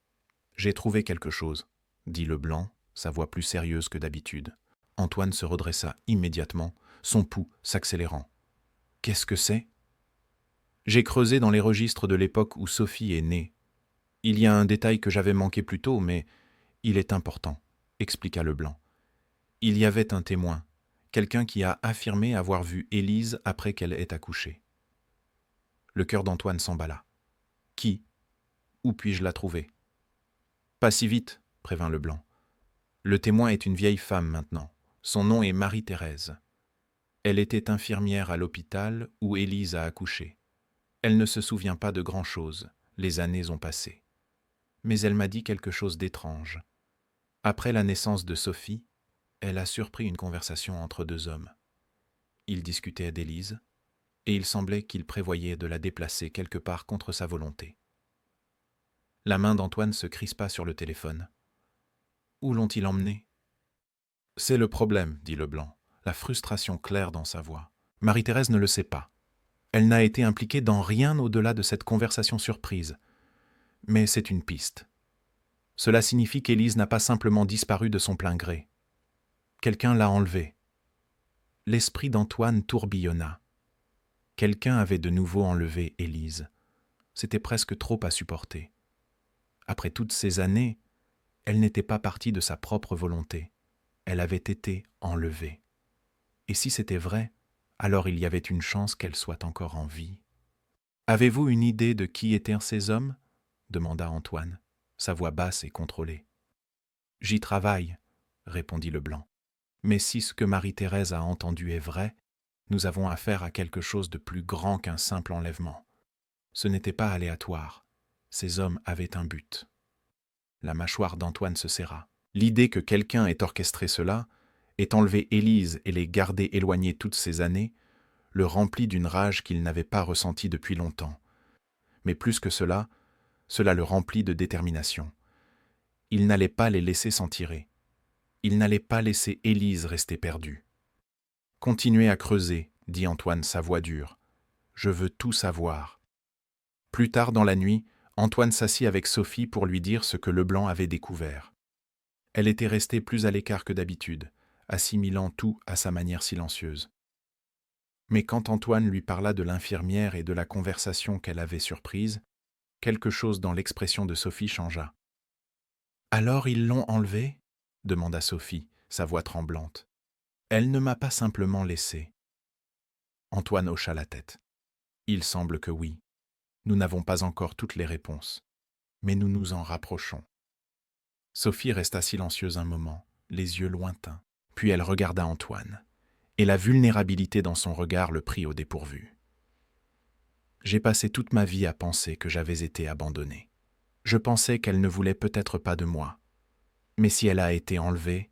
« J'ai trouvé quelque chose », dit Leblanc, sa voix plus sérieuse que d'habitude. Antoine se redressa immédiatement, son pouls s'accélérant. « Qu'est-ce que c'est ?» « J'ai creusé dans les registres de l'époque où Sophie est née. Il y a un détail que j'avais manqué plus tôt, mais il est important, » expliqua Leblanc. « Il y avait un témoin, quelqu'un qui a affirmé avoir vu Élise après qu'elle ait accouché. » Le cœur d'Antoine s'emballa. « Qui ? Où puis-je la trouver ?»« Pas si vite, » prévint Leblanc. « Le témoin est une vieille femme maintenant. Son nom est Marie-Thérèse. Elle était infirmière à l'hôpital où Élise a accouché. Elle ne se souvient pas de grand-chose, les années ont passé. Mais elle m'a dit quelque chose d'étrange. Après la naissance de Sophie, elle a surpris une conversation entre deux hommes. Ils discutaient d'Élise, et il semblait qu'ils prévoyaient de la déplacer quelque part contre sa volonté. La main d'Antoine se crispa sur le téléphone. « Où l'ont-ils emmenée ?»« C'est le problème, » dit Leblanc, la frustration claire dans sa voix. « Marie-Thérèse ne le sait pas. Elle n'a été impliquée dans rien au-delà de cette conversation surprise. Mais c'est une piste. Cela signifie qu'Élise n'a pas simplement disparu de son plein gré. Quelqu'un l'a enlevée. » L'esprit d'Antoine tourbillonna. Quelqu'un avait de nouveau enlevé Élise. C'était presque trop à supporter. Après toutes ces années, elle n'était pas partie de sa propre volonté. Elle avait été enlevée. Et si c'était vrai, alors il y avait une chance qu'elle soit encore en vie. « Avez-vous une idée de qui étaient ces hommes ?» demanda Antoine, sa voix basse et contrôlée. « J'y travaille, » répondit Leblanc. « Mais si ce que Marie-Thérèse a entendu est vrai, nous avons affaire à quelque chose de plus grand qu'un simple enlèvement. Ce n'était pas aléatoire. Ces hommes avaient un but. » La mâchoire d'Antoine se serra. L'idée que quelqu'un ait orchestré cela, ait enlevé Élise et les gardé éloignés toutes ces années, le remplit d'une rage qu'il n'avait pas ressentie depuis longtemps. Mais plus que cela le remplit de détermination. Il n'allait pas les laisser s'en tirer. Il n'allait pas laisser Élise rester perdue. « Continuez à creuser, » dit Antoine, sa voix dure. « Je veux tout savoir. » Plus tard dans la nuit, Antoine s'assit avec Sophie pour lui dire ce que Leblanc avait découvert. Elle était restée plus à l'écart que d'habitude, assimilant tout à sa manière silencieuse. Mais quand Antoine lui parla de l'infirmière et de la conversation qu'elle avait surprise, quelque chose dans l'expression de Sophie changea. « Alors ils l'ont enlevée ?» demanda Sophie, sa voix tremblante. « Elle ne m'a pas simplement laissée. » Antoine hocha la tête. « Il semble que oui. Nous n'avons pas encore toutes les réponses, mais nous nous en rapprochons. » Sophie resta silencieuse un moment, les yeux lointains, puis elle regarda Antoine, et la vulnérabilité dans son regard le prit au dépourvu. « J'ai passé toute ma vie à penser que j'avais été abandonné. Je pensais qu'elle ne voulait peut-être pas de moi. Mais si elle a été enlevée... »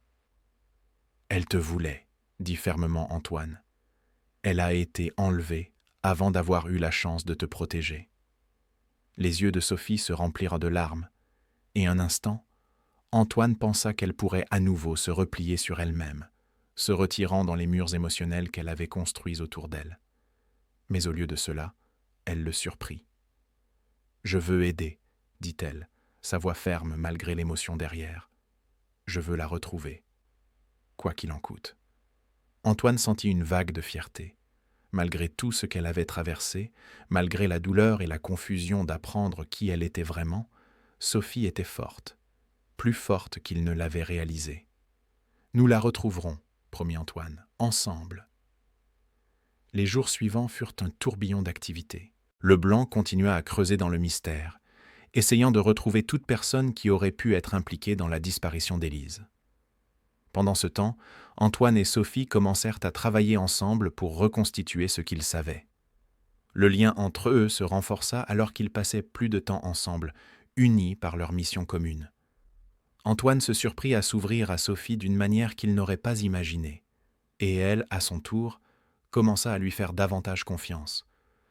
« Elle te voulait, » dit fermement Antoine. « Elle a été enlevée avant d'avoir eu la chance de te protéger. » Les yeux de Sophie se remplirent de larmes, et un instant, Antoine pensa qu'elle pourrait à nouveau se replier sur elle-même, se retirant dans les murs émotionnels qu'elle avait construits autour d'elle. Mais au lieu de cela, elle le surprit. « Je veux aider, » dit-elle, sa voix ferme malgré l'émotion derrière. Je veux la retrouver, quoi qu'il en coûte. Antoine sentit une vague de fierté. Malgré tout ce qu'elle avait traversé, malgré la douleur et la confusion d'apprendre qui elle était vraiment, Sophie était forte, plus forte qu'il ne l'avait réalisé. « Nous la retrouverons », promit Antoine, « ensemble. » Les jours suivants furent un tourbillon d'activités. Leblanc continua à creuser dans le mystère, essayant de retrouver toute personne qui aurait pu être impliquée dans la disparition d'Élise. Pendant ce temps, Antoine et Sophie commencèrent à travailler ensemble pour reconstituer ce qu'ils savaient. Le lien entre eux se renforça alors qu'ils passaient plus de temps ensemble, unis par leur mission commune. Antoine se surprit à s'ouvrir à Sophie d'une manière qu'il n'aurait pas imaginée, et elle, à son tour, commença à lui faire davantage confiance.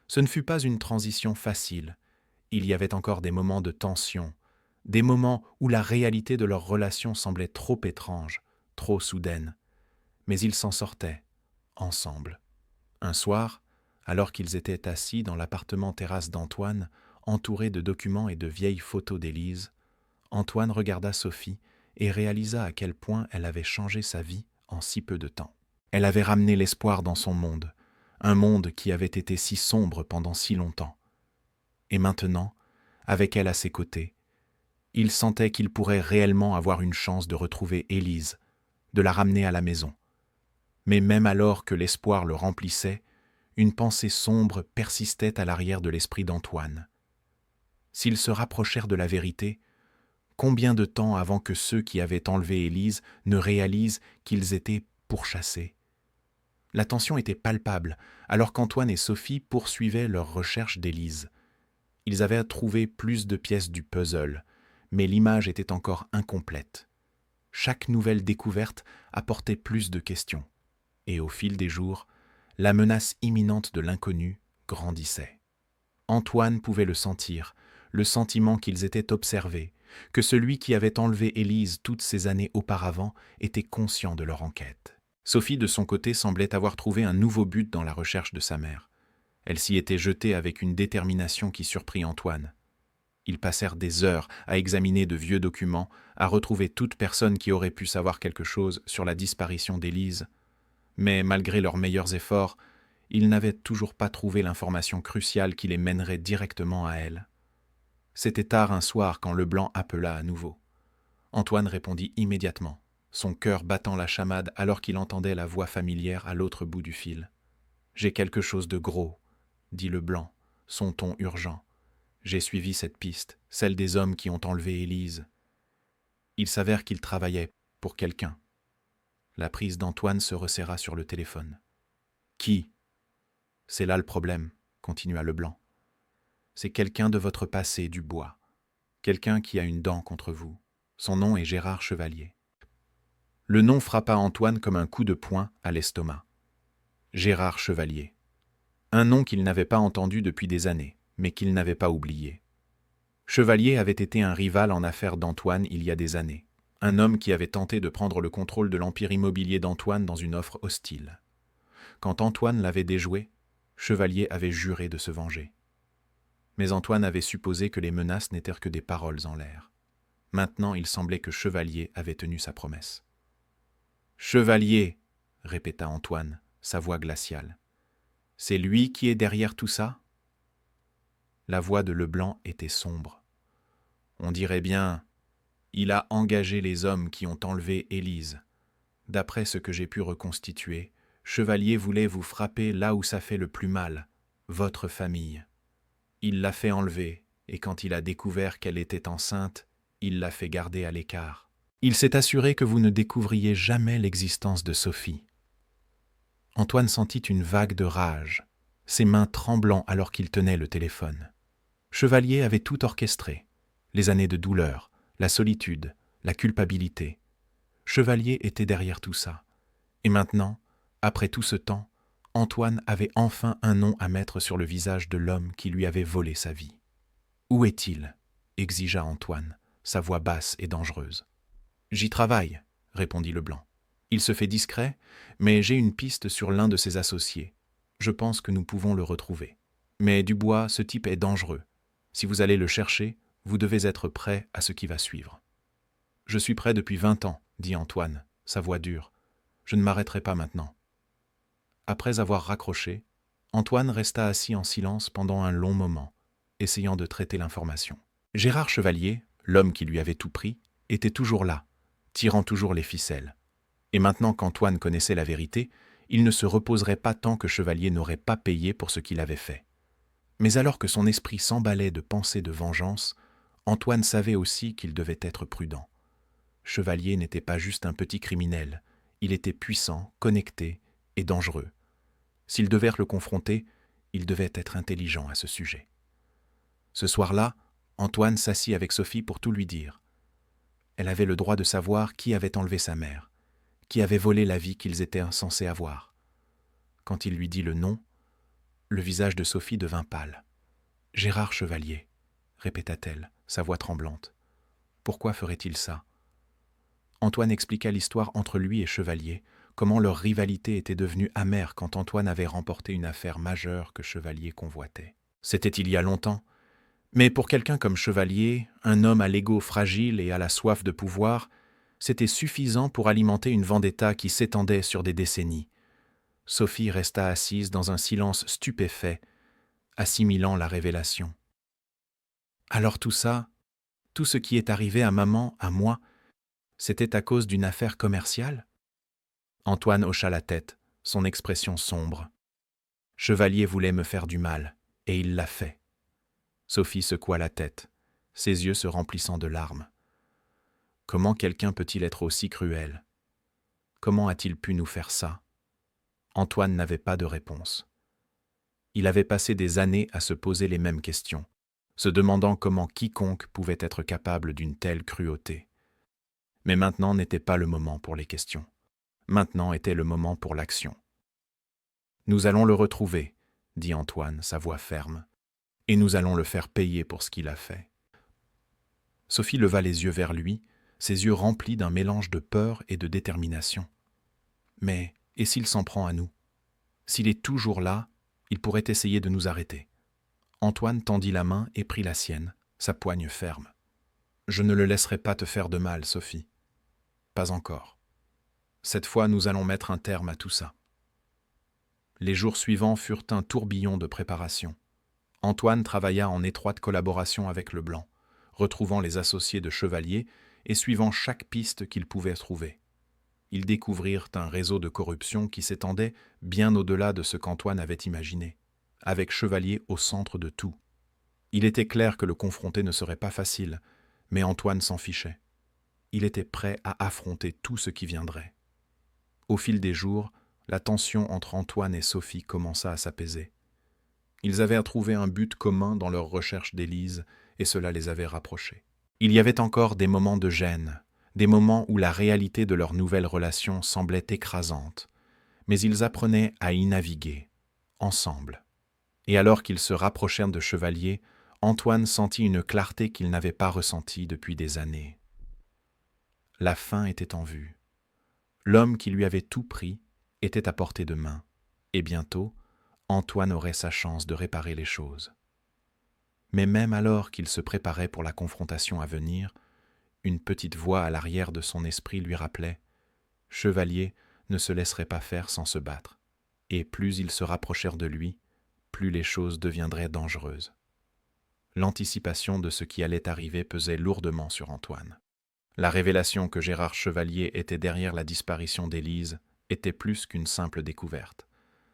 Ce ne fut pas une transition facile. Il y avait encore des moments de tension, des moments où la réalité de leur relation semblait trop étrange, trop soudaine. Mais ils s'en sortaient, ensemble. Un soir, alors qu'ils étaient assis dans l'appartement-terrasse d'Antoine, entourés de documents et de vieilles photos d'Élise, Antoine regarda Sophie et réalisa à quel point elle avait changé sa vie en si peu de temps. Elle avait ramené l'espoir dans son monde, un monde qui avait été si sombre pendant si longtemps. Et maintenant, avec elle à ses côtés, il sentait qu'il pourrait réellement avoir une chance de retrouver Élise, de la ramener à la maison. Mais même alors que l'espoir le remplissait, une pensée sombre persistait à l'arrière de l'esprit d'Antoine. S'ils se rapprochèrent de la vérité, combien de temps avant que ceux qui avaient enlevé Élise ne réalisent qu'ils étaient pourchassés? La tension était palpable, alors qu'Antoine et Sophie poursuivaient leur recherche d'Élise. Ils avaient trouvé plus de pièces du puzzle, mais l'image était encore incomplète. Chaque nouvelle découverte apportait plus de questions. Et au fil des jours, la menace imminente de l'inconnu grandissait. Antoine pouvait le sentir, le sentiment qu'ils étaient observés, que celui qui avait enlevé Élise toutes ces années auparavant était conscient de leur enquête. Sophie, de son côté, semblait avoir trouvé un nouveau but dans la recherche de sa mère. Elle s'y était jetée avec une détermination qui surprit Antoine. Ils passèrent des heures à examiner de vieux documents, à retrouver toute personne qui aurait pu savoir quelque chose sur la disparition d'Élise. Mais malgré leurs meilleurs efforts, ils n'avaient toujours pas trouvé l'information cruciale qui les mènerait directement à elle. C'était tard un soir quand Leblanc appela à nouveau. Antoine répondit immédiatement, son cœur battant la chamade alors qu'il entendait la voix familière à l'autre bout du fil. « J'ai quelque chose de gros », dit Leblanc, son ton urgent. « J'ai suivi cette piste, celle des hommes qui ont enlevé Élise. » Il s'avère qu'il travaillait pour quelqu'un. La prise d'Antoine se resserra sur le téléphone. « Qui ?» ?»« C'est là le problème, » continua Leblanc. « C'est quelqu'un de votre passé, Dubois. Quelqu'un qui a une dent contre vous. Son nom est Gérard Chevalier. » Le nom frappa Antoine comme un coup de poing à l'estomac. Gérard Chevalier. Un nom qu'il n'avait pas entendu depuis des années, mais qu'il n'avait pas oublié. Chevalier avait été un rival en affaires d'Antoine il y a des années. Un homme qui avait tenté de prendre le contrôle de l'empire immobilier d'Antoine dans une offre hostile. Quand Antoine l'avait déjoué, Chevalier avait juré de se venger. Mais Antoine avait supposé que les menaces n'étaient que des paroles en l'air. Maintenant, il semblait que Chevalier avait tenu sa promesse. « Chevalier !» répéta Antoine, sa voix glaciale. « C'est lui qui est derrière tout ça ?» La voix de Leblanc était sombre. « On dirait bien, il a engagé les hommes qui ont enlevé Élise. D'après ce que j'ai pu reconstituer, Chevalier voulait vous frapper là où ça fait le plus mal, votre famille. Il l'a fait enlever, et quand il a découvert qu'elle était enceinte, il l'a fait garder à l'écart. Il s'est assuré que vous ne découvriez jamais l'existence de Sophie. » Antoine sentit une vague de rage, ses mains tremblant alors qu'il tenait le téléphone. Chevalier avait tout orchestré, les années de douleur, la solitude, la culpabilité. Chevalier était derrière tout ça. Et maintenant, après tout ce temps, Antoine avait enfin un nom à mettre sur le visage de l'homme qui lui avait volé sa vie. « Où est-il » exigea Antoine, sa voix basse et dangereuse. « J'y travaille » répondit Leblanc. « Il se fait discret, mais j'ai une piste sur l'un de ses associés. Je pense que nous pouvons le retrouver. Mais Dubois, ce type est dangereux. Si vous allez le chercher, vous devez être prêt à ce qui va suivre. » « Je suis prêt depuis 20 ans » dit Antoine, sa voix dure. « Je ne m'arrêterai pas maintenant. » Après avoir raccroché, Antoine resta assis en silence pendant un long moment, essayant de traiter l'information. Gérard Chevalier, l'homme qui lui avait tout pris, était toujours là, tirant toujours les ficelles. Et maintenant qu'Antoine connaissait la vérité, il ne se reposerait pas tant que Chevalier n'aurait pas payé pour ce qu'il avait fait. Mais alors que son esprit s'emballait de pensées de vengeance, Antoine savait aussi qu'il devait être prudent. Chevalier n'était pas juste un petit criminel, il était puissant, connecté et dangereux. S'il devait le confronter, il devait être intelligent à ce sujet. Ce soir-là, Antoine s'assit avec Sophie pour tout lui dire. Elle avait le droit de savoir qui avait enlevé sa mère, qui avait volé la vie qu'ils étaient censés avoir. Quand il lui dit le nom, le visage de Sophie devint pâle. « Gérard Chevalier », répéta-t-elle, sa voix tremblante. « Pourquoi ferait-il ça ?» Antoine expliqua l'histoire entre lui et Chevalier, comment leur rivalité était devenue amère quand Antoine avait remporté une affaire majeure que Chevalier convoitait. C'était il y a longtemps, mais pour quelqu'un comme Chevalier, un homme à l'ego fragile et à la soif de pouvoir, c'était suffisant pour alimenter une vendetta qui s'étendait sur des décennies. Sophie resta assise dans un silence stupéfait, assimilant la révélation. Alors tout ça, tout ce qui est arrivé à maman, à moi, c'était à cause d'une affaire commerciale ? Antoine hocha la tête, son expression sombre. Chevalier voulait me faire du mal, et il l'a fait. Sophie secoua la tête, ses yeux se remplissant de larmes. Comment quelqu'un peut-il être aussi cruel ? Comment a-t-il pu nous faire ça ? Antoine n'avait pas de réponse. Il avait passé des années à se poser les mêmes questions, se demandant comment quiconque pouvait être capable d'une telle cruauté. Mais maintenant n'était pas le moment pour les questions. Maintenant était le moment pour l'action. « Nous allons le retrouver, » dit Antoine, sa voix ferme, « et nous allons le faire payer pour ce qu'il a fait. » Sophie leva les yeux vers lui, ses yeux remplis d'un mélange de peur et de détermination. « Mais, et s'il s'en prend à nous ? S'il est toujours là, il pourrait essayer de nous arrêter. » Antoine tendit la main et prit la sienne, sa poigne ferme. « Je ne le laisserai pas te faire de mal, Sophie. Pas encore. Cette fois, nous allons mettre un terme à tout ça. » Les jours suivants furent un tourbillon de préparation. Antoine travailla en étroite collaboration avec Leblanc, retrouvant les associés de Chevalier et suivant chaque piste qu'il pouvait trouver. Ils découvrirent un réseau de corruption qui s'étendait bien au-delà de ce qu'Antoine avait imaginé, avec Chevalier au centre de tout. Il était clair que le confronter ne serait pas facile, mais Antoine s'en fichait. Il était prêt à affronter tout ce qui viendrait. Au fil des jours, la tension entre Antoine et Sophie commença à s'apaiser. Ils avaient trouvé un but commun dans leur recherche d'Élise, et cela les avait rapprochés. Il y avait encore des moments de gêne, des moments où la réalité de leur nouvelle relation semblait écrasante, mais ils apprenaient à y naviguer, ensemble. Et alors qu'ils se rapprochèrent de Chevalier, Antoine sentit une clarté qu'il n'avait pas ressentie depuis des années. La fin était en vue. L'homme qui lui avait tout pris était à portée de main, et bientôt, Antoine aurait sa chance de réparer les choses. Mais même alors qu'il se préparait pour la confrontation à venir, une petite voix à l'arrière de son esprit lui rappelait « Chevalier ne se laisserait pas faire sans se battre, et plus ils se rapprochèrent de lui, plus les choses deviendraient dangereuses. » L'anticipation de ce qui allait arriver pesait lourdement sur Antoine. La révélation que Gérard Chevalier était derrière la disparition d'Élise était plus qu'une simple découverte.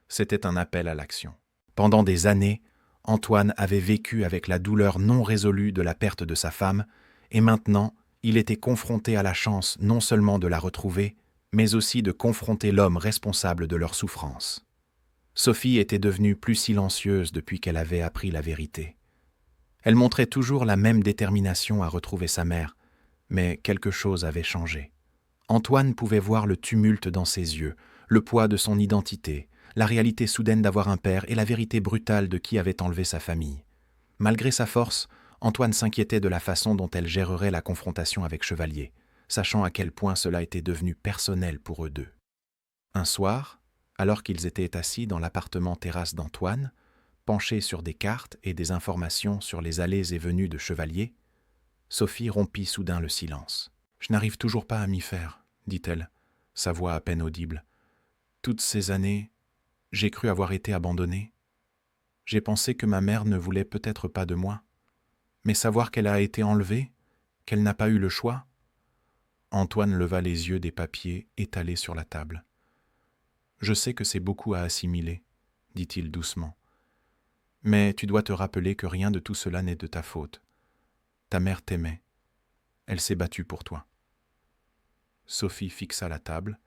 C'était un appel à l'action. Pendant des années, Antoine avait vécu avec la douleur non résolue de la perte de sa femme, et maintenant, il était confronté à la chance non seulement de la retrouver, mais aussi de confronter l'homme responsable de leur souffrance. Sophie était devenue plus silencieuse depuis qu'elle avait appris la vérité. Elle montrait toujours la même détermination à retrouver sa mère, mais quelque chose avait changé. Antoine pouvait voir le tumulte dans ses yeux, le poids de son identité, la réalité soudaine d'avoir un père et la vérité brutale de qui avait enlevé sa famille. Malgré sa force, Antoine s'inquiétait de la façon dont elle gérerait la confrontation avec Chevalier, sachant à quel point cela était devenu personnel pour eux deux. Un soir, alors qu'ils étaient assis dans l'appartement terrasse d'Antoine, penchés sur des cartes et des informations sur les allées et venues de Chevalier, Sophie rompit soudain le silence. « Je n'arrive toujours pas à m'y faire. dit-elle, sa voix à peine audible. Toutes ces années, j'ai cru avoir été abandonnée. J'ai pensé que ma mère ne voulait peut-être pas de moi. Mais savoir qu'elle a été enlevée, qu'elle n'a pas eu le choix. Antoine leva les yeux des papiers étalés sur la table. Je sais que c'est beaucoup à assimiler, dit-il doucement. Mais tu dois te rappeler que rien de tout cela n'est de ta faute. Ta mère t'aimait. Elle s'est battue pour toi. Sophie fixa la table,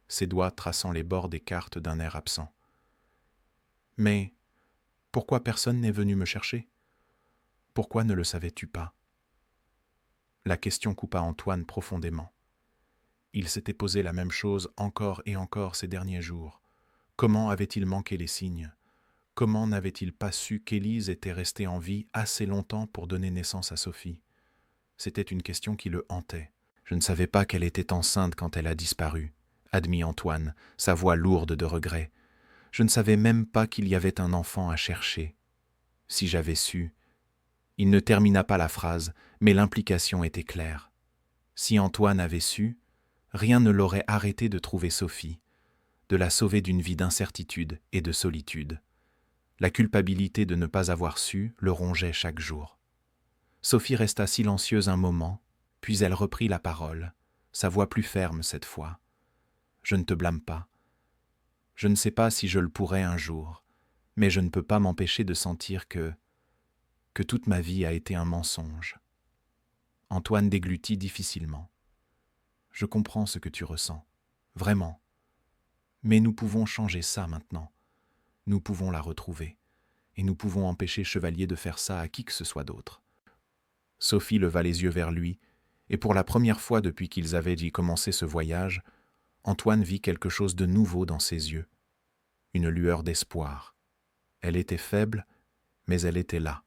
ses doigts traçant les bords des cartes d'un air absent. Mais pourquoi personne n'est venu me chercher? Pourquoi ne le savais-tu pas? La question coupa Antoine profondément. Il s'était posé la même chose encore et encore ces derniers jours. Comment avait-il manqué les signes? Comment n'avait-il pas su qu'Élise était restée en vie assez longtemps pour donner naissance à Sophie? C'était une question qui le hantait. Je ne savais pas qu'elle était enceinte quand elle a disparu, admit Antoine, sa voix lourde de regret. Je ne savais même pas qu'il y avait un enfant à chercher. Si j'avais su. Il ne termina pas la phrase, mais l'implication était claire. Si Antoine avait su, rien ne l'aurait arrêté de trouver Sophie, de la sauver d'une vie d'incertitude et de solitude. La culpabilité de ne pas avoir su le rongeait chaque jour. Sophie resta silencieuse un moment, puis elle reprit la parole, sa voix plus ferme cette fois. « Je ne te blâme pas. Je ne sais pas si je le pourrai un jour, mais je ne peux pas m'empêcher de sentir que toute ma vie a été un mensonge. » Antoine déglutit difficilement. « Je comprends ce que tu ressens, vraiment. Mais nous pouvons changer ça maintenant. Nous pouvons la retrouver, et nous pouvons empêcher Chevalier de faire ça à qui que ce soit d'autre. » Sophie leva les yeux vers lui, et pour la première fois depuis qu'ils avaient dit commencer ce voyage, Antoine vit quelque chose de nouveau dans ses yeux, une lueur d'espoir. Elle était faible, mais elle était là.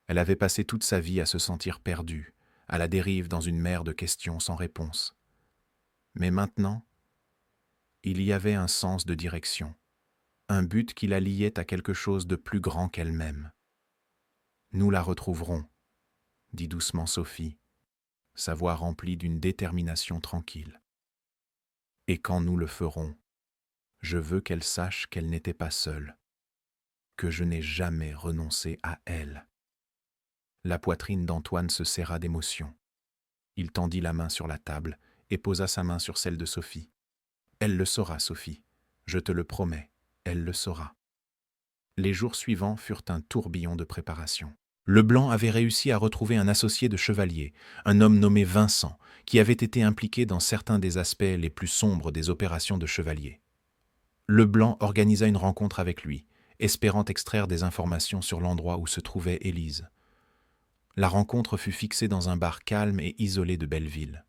Elle avait passé toute sa vie à se sentir perdue, à la dérive dans une mer de questions sans réponse. Mais maintenant, il y avait un sens de direction, un but qui la liait à quelque chose de plus grand qu'elle-même. « Nous la retrouverons », dit doucement Sophie, sa voix remplie d'une détermination tranquille. « Et quand nous le ferons, je veux qu'elle sache qu'elle n'était pas seule, que je n'ai jamais renoncé à elle. » La poitrine d'Antoine se serra d'émotion. Il tendit la main sur la table et posa sa main sur celle de Sophie. « Elle le saura, Sophie. Je te le promets, elle le saura. » Les jours suivants furent un tourbillon de préparation. Leblanc avait réussi à retrouver un associé de Chevalier, un homme nommé Vincent, qui avait été impliqué dans certains des aspects les plus sombres des opérations de Chevalier. Leblanc organisa une rencontre avec lui, espérant extraire des informations sur l'endroit où se trouvait Élise. La rencontre fut fixée dans un bar calme et isolé de Belleville.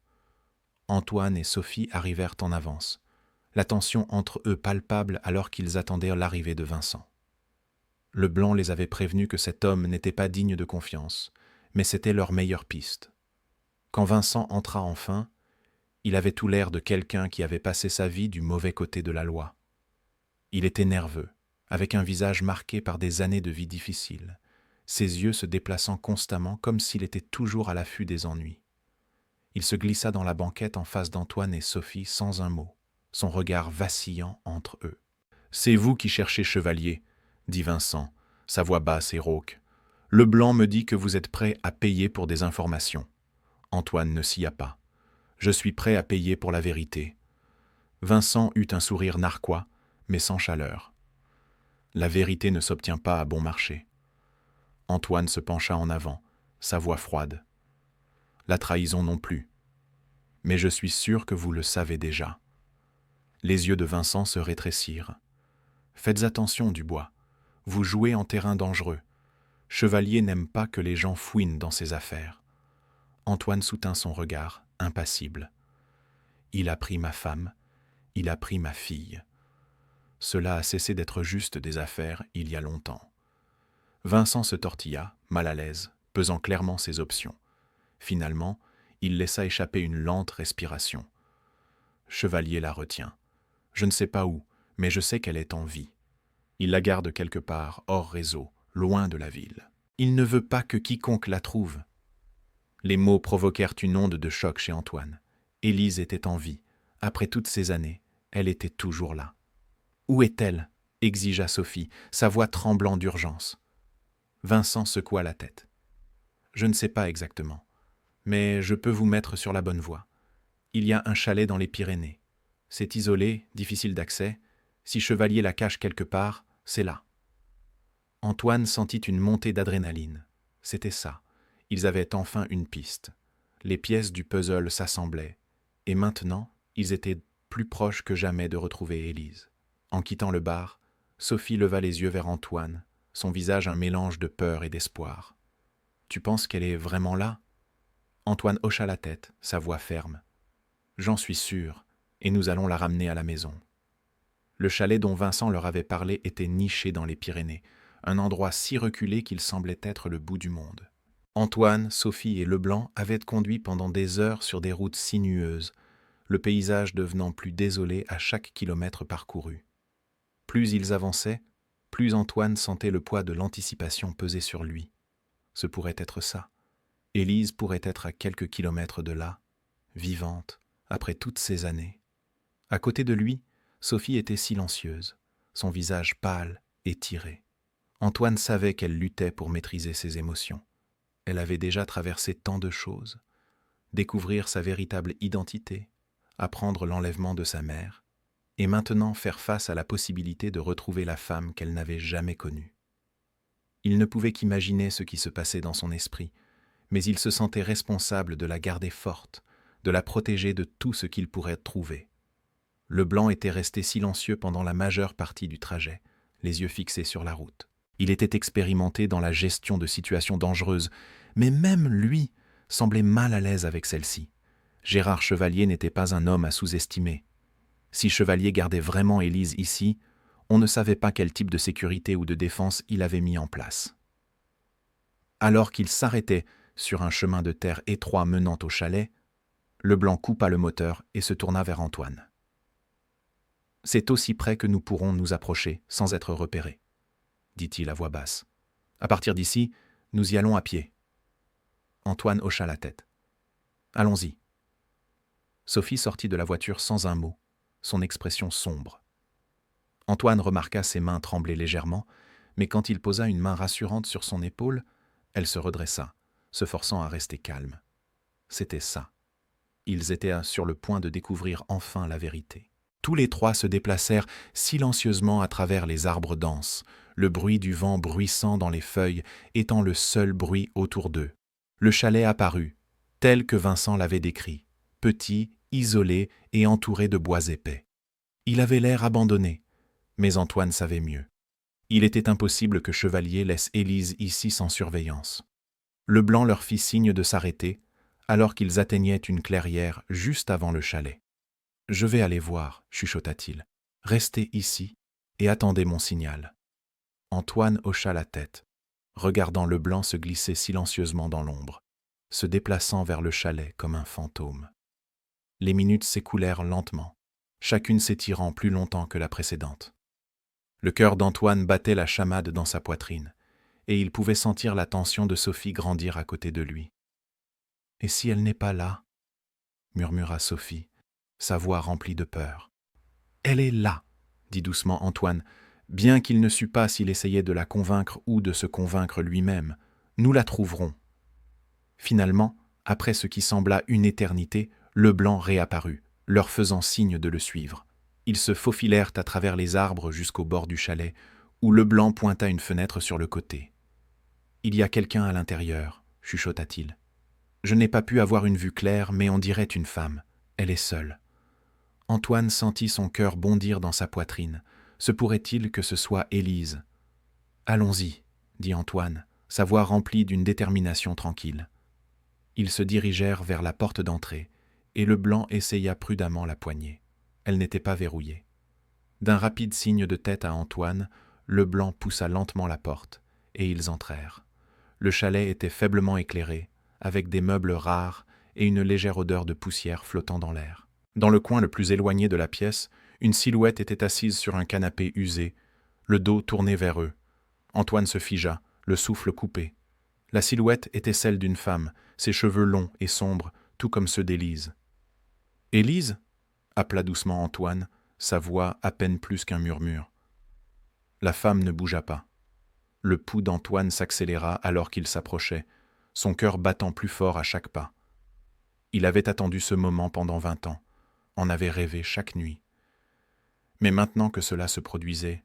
Antoine et Sophie arrivèrent en avance, la tension entre eux palpable alors qu'ils attendaient l'arrivée de Vincent. Leblanc les avait prévenus que cet homme n'était pas digne de confiance, mais c'était leur meilleure piste. Quand Vincent entra enfin, il avait tout l'air de quelqu'un qui avait passé sa vie du mauvais côté de la loi. Il était nerveux, avec un visage marqué par des années de vie difficile, ses yeux se déplaçant constamment comme s'il était toujours à l'affût des ennuis. Il se glissa dans la banquette en face d'Antoine et Sophie sans un mot, son regard vacillant entre eux. « C'est vous qui cherchez Chevalier, » dit Vincent, sa voix basse et rauque. « Leblanc me dit que vous êtes prêt à payer pour des informations. » Antoine ne sia pas. « Je suis prêt à payer pour la vérité. » Vincent eut un sourire narquois, mais sans chaleur. « La vérité ne s'obtient pas à bon marché. » Antoine se pencha en avant, sa voix froide. « La trahison non plus. Mais je suis sûr que vous le savez déjà. » Les yeux de Vincent se rétrécirent. « Faites attention, Dubois. Vous jouez en terrain dangereux. Chevalier n'aime pas que les gens fouinent dans ses affaires. » Antoine soutint son regard, impassible. « Il a pris ma femme, il a pris ma fille. Cela a cessé d'être juste des affaires il y a longtemps. » Vincent se tortilla, mal à l'aise, pesant clairement ses options. Finalement, il laissa échapper une lente respiration. « Chevalier la retient. Je ne sais pas où, mais je sais qu'elle est en vie. Il la garde quelque part, hors réseau, loin de la ville. Il ne veut pas que quiconque la trouve. » Les mots provoquèrent une onde de choc chez Antoine. Élise était en vie, Après toutes ces années, elle était toujours là. Où est-elle ? Exigea Sophie, sa voix tremblant d'urgence. Vincent secoua la tête. Je ne sais pas exactement, mais je peux vous mettre sur la bonne voie. Il y a un chalet dans les Pyrénées. C'est isolé, difficile d'accès. Si Chevalier la cache quelque part, c'est là. Antoine sentit une montée d'adrénaline. C'était ça. Ils avaient enfin une piste. Les pièces du puzzle s'assemblaient. Et maintenant, ils étaient plus proches que jamais de retrouver Élise. En quittant le bar, Sophie leva les yeux vers Antoine, son visage un mélange de peur et d'espoir. « Tu penses qu'elle est vraiment là ?» Antoine hocha la tête, sa voix ferme. « J'en suis sûr, et nous allons la ramener à la maison. » Le chalet dont Vincent leur avait parlé était niché dans les Pyrénées, un endroit si reculé qu'il semblait être le bout du monde. Antoine, Sophie et Leblanc avaient conduit pendant des heures sur des routes sinueuses, le paysage devenant plus désolé à chaque kilomètre parcouru. Plus ils avançaient, plus Antoine sentait le poids de l'anticipation peser sur lui. Ce pourrait être ça. Élise pourrait être à quelques kilomètres de là, vivante, après toutes ces années. À côté de lui, Sophie était silencieuse, son visage pâle et tiré. Antoine savait qu'elle luttait pour maîtriser ses émotions. Elle avait déjà traversé tant de choses. Découvrir sa véritable identité, apprendre l'enlèvement de sa mère, et maintenant faire face à la possibilité de retrouver la femme qu'elle n'avait jamais connue. Il ne pouvait qu'imaginer ce qui se passait dans son esprit, mais il se sentait responsable de la garder forte, de la protéger de tout ce qu'il pourrait trouver. Leblanc était resté silencieux pendant la majeure partie du trajet, les yeux fixés sur la route. Il était expérimenté dans la gestion de situations dangereuses, mais même lui semblait mal à l'aise avec celle-ci. Gérard Chevalier n'était pas un homme à sous-estimer. Si Chevalier gardait vraiment Élise ici, on ne savait pas quel type de sécurité ou de défense il avait mis en place. Alors qu'il s'arrêtait sur un chemin de terre étroit menant au chalet, Leblanc coupa le moteur et se tourna vers Antoine. « C'est aussi près que nous pourrons nous approcher sans être repérés, » dit-il à voix basse. « À partir d'ici, nous y allons à pied. » Antoine hocha la tête. « Allons-y. » Sophie sortit de la voiture sans un mot, son expression sombre. Antoine remarqua ses mains trembler légèrement, mais quand il posa une main rassurante sur son épaule, elle se redressa, se forçant à rester calme. C'était ça. Ils étaient sur le point de découvrir enfin la vérité. Tous les trois se déplacèrent silencieusement à travers les arbres denses, le bruit du vent bruissant dans les feuilles étant le seul bruit autour d'eux. Le chalet apparut, tel que Vincent l'avait décrit, petit, isolé et entouré de bois épais. Il avait l'air abandonné, mais Antoine savait mieux. Il était impossible que Chevalier laisse Élise ici sans surveillance. Leblanc leur fit signe de s'arrêter, alors qu'ils atteignaient une clairière juste avant le chalet. « Je vais aller voir, » chuchota-t-il. « Restez ici et attendez mon signal. » Antoine hocha la tête, regardant Leblanc se glisser silencieusement dans l'ombre, se déplaçant vers le chalet comme un fantôme. Les minutes s'écoulèrent lentement, chacune s'étirant plus longtemps que la précédente. Le cœur d'Antoine battait la chamade dans sa poitrine, et il pouvait sentir la tension de Sophie grandir à côté de lui. « Et si elle n'est pas là ?» murmura Sophie, sa voix remplie de peur. « Elle est là !» dit doucement Antoine, bien qu'il ne sût pas s'il essayait de la convaincre ou de se convaincre lui-même. « Nous la trouverons. » Finalement, après ce qui sembla une éternité, Leblanc réapparut, leur faisant signe de le suivre. Ils se faufilèrent à travers les arbres jusqu'au bord du chalet, où Leblanc pointa une fenêtre sur le côté. « Il y a quelqu'un à l'intérieur, » chuchota-t-il. « Je n'ai pas pu avoir une vue claire, mais on dirait une femme. Elle est seule. » Antoine sentit son cœur bondir dans sa poitrine. Se pourrait-il que ce soit Élise ? « Allons-y, » dit Antoine, sa voix remplie d'une détermination tranquille. Ils se dirigèrent vers la porte d'entrée, et Leblanc essaya prudemment la poignée. Elle n'était pas verrouillée. D'un rapide signe de tête à Antoine, Leblanc poussa lentement la porte, et ils entrèrent. Le chalet était faiblement éclairé, avec des meubles rares et une légère odeur de poussière flottant dans l'air. Dans le coin le plus éloigné de la pièce, une silhouette était assise sur un canapé usé, le dos tourné vers eux. Antoine se figea, le souffle coupé. La silhouette était celle d'une femme, ses cheveux longs et sombres, tout comme ceux d'Élise. « Élise » appela doucement Antoine, sa voix à peine plus qu'un murmure. La femme ne bougea pas. Le pouls d'Antoine s'accéléra alors qu'il s'approchait, son cœur battant plus fort à chaque pas. Il avait attendu ce moment pendant 20 ans, en avait rêvé chaque nuit. Mais maintenant que cela se produisait,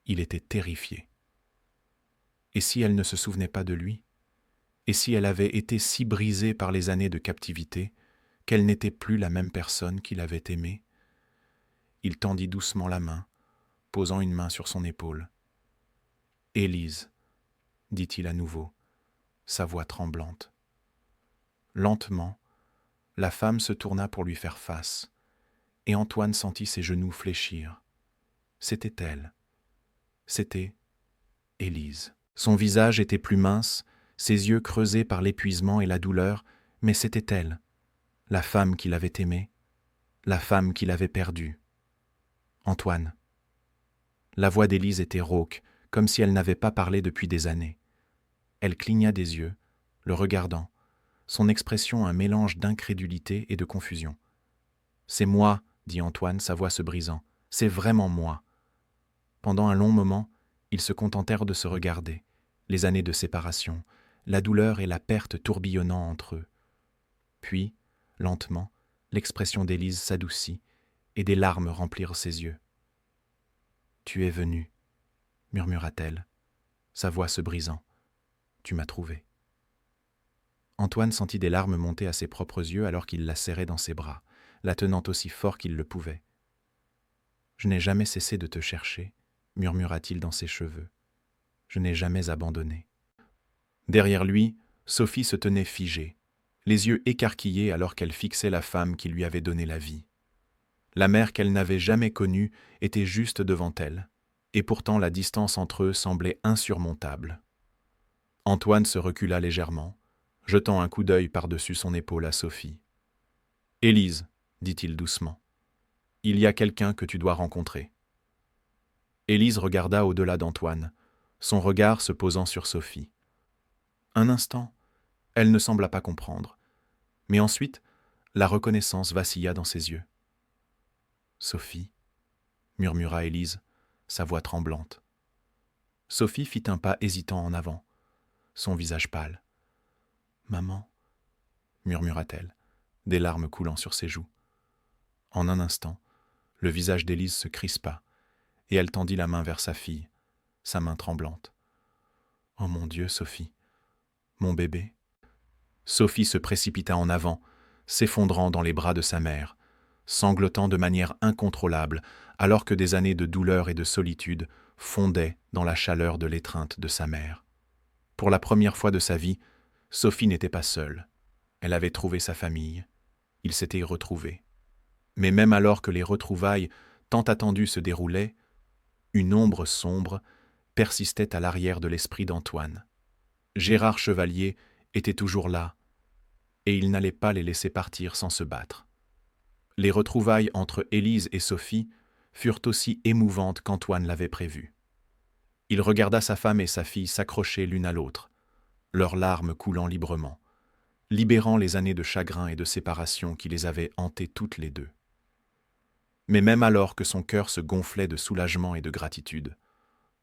il était terrifié. Et si elle ne se souvenait pas de lui? Et si elle avait été si brisée par les années de captivité qu'elle n'était plus la même personne qu'il avait aimée? Il tendit doucement la main, posant une main sur son épaule. « Élise », dit-il à nouveau, sa voix tremblante. Lentement, la femme se tourna pour lui faire face, et Antoine sentit ses genoux fléchir. C'était elle. C'était Élise. Son visage était plus mince, ses yeux creusés par l'épuisement et la douleur, mais c'était elle, la femme qu'il avait aimée, la femme qu'il avait perdue. Antoine. La voix d'Élise était rauque, comme si elle n'avait pas parlé depuis des années. Elle cligna des yeux, le regardant, son expression un mélange d'incrédulité et de confusion. « C'est moi, » dit Antoine, sa voix se brisant. « C'est vraiment moi. » Pendant un long moment, ils se contentèrent de se regarder, les années de séparation, la douleur et la perte tourbillonnant entre eux. Puis, lentement, l'expression d'Élise s'adoucit et des larmes remplirent ses yeux. « Tu es venu, » murmura-t-elle, sa voix se brisant. « Tu m'as trouvé. » Antoine sentit des larmes monter à ses propres yeux alors qu'il la serrait dans ses bras, la tenant aussi fort qu'il le pouvait. « Je n'ai jamais cessé de te chercher, » murmura-t-il dans ses cheveux. « Je n'ai jamais abandonné. » Derrière lui, Sophie se tenait figée, les yeux écarquillés alors qu'elle fixait la femme qui lui avait donné la vie. La mère qu'elle n'avait jamais connue était juste devant elle, et pourtant la distance entre eux semblait insurmontable. Antoine se recula légèrement, jetant un coup d'œil par-dessus son épaule à Sophie. « Élise, » dit-il doucement, « il y a quelqu'un que tu dois rencontrer. » Élise regarda au-delà d'Antoine, son regard se posant sur Sophie. Un instant, elle ne sembla pas comprendre, mais ensuite, la reconnaissance vacilla dans ses yeux. « Sophie » murmura Élise, sa voix tremblante. Sophie fit un pas hésitant en avant, son visage pâle. « Maman » murmura-t-elle, des larmes coulant sur ses joues. En un instant, le visage d'Élise se crispa, et elle tendit la main vers sa fille, sa main tremblante. « Oh mon Dieu, Sophie, mon bébé !» Sophie se précipita en avant, s'effondrant dans les bras de sa mère, sanglotant de manière incontrôlable, alors que des années de douleur et de solitude fondaient dans la chaleur de l'étreinte de sa mère. Pour la première fois de sa vie, Sophie n'était pas seule. Elle avait trouvé sa famille. Ils s'étaient retrouvés. Mais même alors que les retrouvailles tant attendues se déroulaient, une ombre sombre persistait à l'arrière de l'esprit d'Antoine. Gérard Chevalier était toujours là, et il n'allait pas les laisser partir sans se battre. Les retrouvailles entre Élise et Sophie furent aussi émouvantes qu'Antoine l'avait prévu. Il regarda sa femme et sa fille s'accrocher l'une à l'autre, leurs larmes coulant librement, libérant les années de chagrin et de séparation qui les avaient hantées toutes les deux. Mais même alors que son cœur se gonflait de soulagement et de gratitude,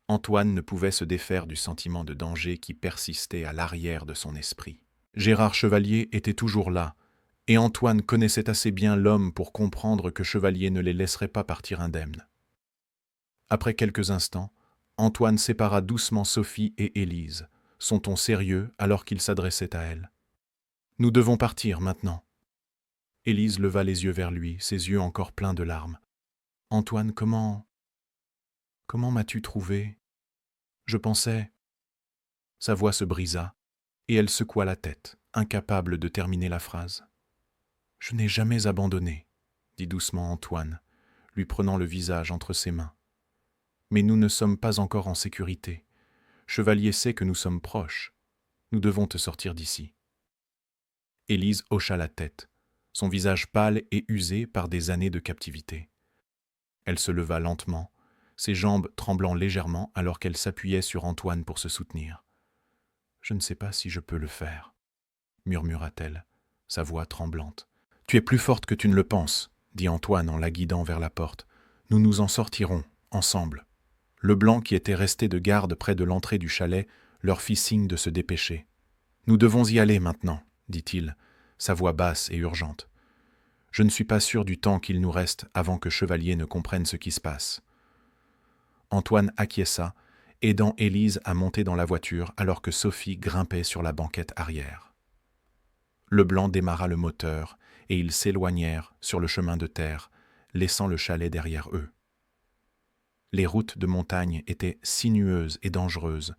Antoine ne pouvait se défaire du sentiment de danger qui persistait à l'arrière de son esprit. Gérard Chevalier était toujours là, et Antoine connaissait assez bien l'homme pour comprendre que Chevalier ne les laisserait pas partir indemnes. Après quelques instants, Antoine sépara doucement Sophie et Élise, son ton sérieux alors qu'il s'adressait à elle. « Nous devons partir maintenant. » Élise leva les yeux vers lui, ses yeux encore pleins de larmes. « Antoine, comment m'as-tu trouvé? Je pensais... » Sa voix se brisa, et elle secoua la tête, incapable de terminer la phrase. « Je n'ai jamais abandonné, » dit doucement Antoine, lui prenant le visage entre ses mains. « Mais nous ne sommes pas encore en sécurité. Chevalier sait que nous sommes proches. Nous devons te sortir d'ici. » Élise hocha la tête, son visage pâle et usé par des années de captivité. Elle se leva lentement, ses jambes tremblant légèrement alors qu'elle s'appuyait sur Antoine pour se soutenir. « Je ne sais pas si je peux le faire, » murmura-t-elle, sa voix tremblante. « Tu es plus forte que tu ne le penses, » dit Antoine en la guidant vers la porte. « Nous nous en sortirons, ensemble. » Leblanc, qui était resté de garde près de l'entrée du chalet, leur fit signe de se dépêcher. « Nous devons y aller maintenant, » dit-il, sa voix basse et urgente. « Je ne suis pas sûr du temps qu'il nous reste avant que Chevalier ne comprenne ce qui se passe. » Antoine acquiesça, aidant Élise à monter dans la voiture alors que Sophie grimpait sur la banquette arrière. Leblanc démarra le moteur et ils s'éloignèrent sur le chemin de terre, laissant le chalet derrière eux. Les routes de montagne étaient sinueuses et dangereuses,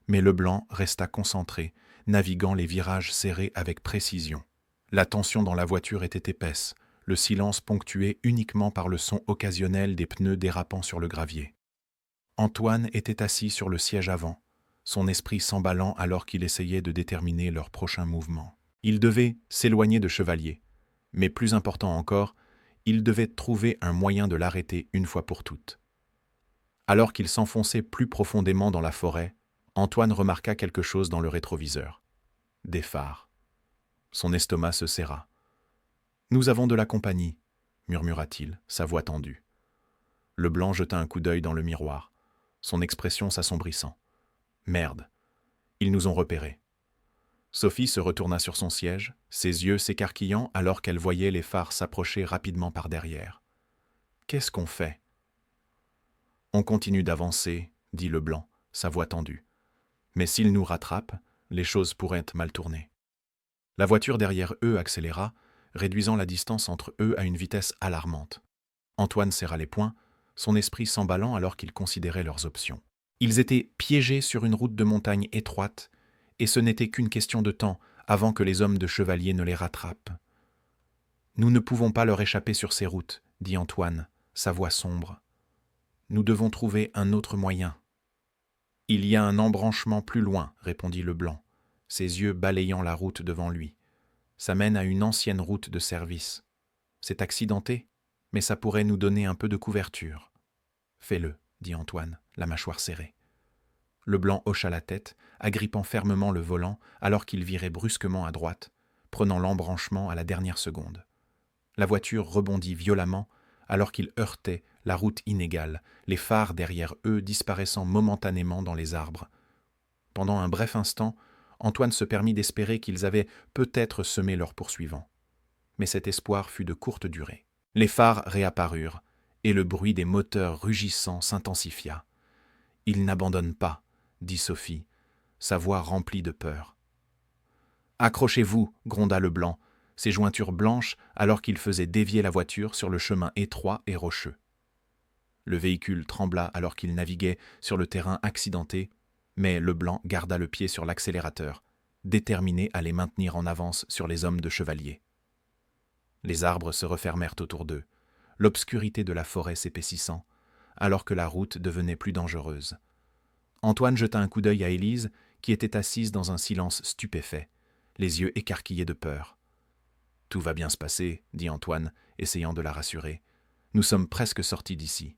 mais Leblanc resta concentré, naviguant les virages serrés avec précision. La tension dans la voiture était épaisse, le silence ponctué uniquement par le son occasionnel des pneus dérapant sur le gravier. Antoine était assis sur le siège avant, son esprit s'emballant alors qu'il essayait de déterminer leur prochain mouvement. Il devait s'éloigner de Chevalier, mais plus important encore, il devait trouver un moyen de l'arrêter une fois pour toutes. Alors qu'il s'enfonçait plus profondément dans la forêt, Antoine remarqua quelque chose dans le rétroviseur. Des phares. Son estomac se serra. « Nous avons de la compagnie », murmura-t-il, sa voix tendue. Leblanc jeta un coup d'œil dans le miroir, son expression s'assombrissant. « Merde, ils nous ont repérés. » Sophie se retourna sur son siège, ses yeux s'écarquillant alors qu'elle voyait les phares s'approcher rapidement par derrière. « Qu'est-ce qu'on fait ?»« On continue d'avancer, » dit Leblanc, sa voix tendue. « Mais s'ils nous rattrapent, les choses pourraient être mal tournées. » La voiture derrière eux accéléra, réduisant la distance entre eux à une vitesse alarmante. Antoine serra les poings, son esprit s'emballant alors qu'il considérait leurs options. Ils étaient piégés sur une route de montagne étroite, et ce n'était qu'une question de temps avant que les hommes de Chevalier ne les rattrapent. « Nous ne pouvons pas leur échapper sur ces routes, » dit Antoine, sa voix sombre. « Nous devons trouver un autre moyen. »« Il y a un embranchement plus loin, » répondit Leblanc, ses yeux balayant la route devant lui. « Ça mène à une ancienne route de service. C'est accidenté, mais ça pourrait nous donner un peu de couverture. »« Fais-le, » dit Antoine, la mâchoire serrée. Leblanc hocha la tête, agrippant fermement le volant alors qu'il virait brusquement à droite, prenant l'embranchement à la dernière seconde. La voiture rebondit violemment alors qu'il heurtait la route inégale, les phares derrière eux disparaissant momentanément dans les arbres. Pendant un bref instant, Antoine se permit d'espérer qu'ils avaient peut-être semé leurs poursuivants. Mais cet espoir fut de courte durée. Les phares réapparurent, et le bruit des moteurs rugissants s'intensifia. « Ils n'abandonnent pas, » dit Sophie, sa voix remplie de peur. « Accrochez-vous, » gronda Leblanc, ses jointures blanches alors qu'il faisait dévier la voiture sur le chemin étroit et rocheux. Le véhicule trembla alors qu'il naviguait sur le terrain accidenté, mais Leblanc garda le pied sur l'accélérateur, déterminé à les maintenir en avance sur les hommes de Chevalier. Les arbres se refermèrent autour d'eux, l'obscurité de la forêt s'épaississant, alors que la route devenait plus dangereuse. Antoine jeta un coup d'œil à Élise, qui était assise dans un silence stupéfait, les yeux écarquillés de peur. « Tout va bien se passer, » dit Antoine, essayant de la rassurer. « Nous sommes presque sortis d'ici. »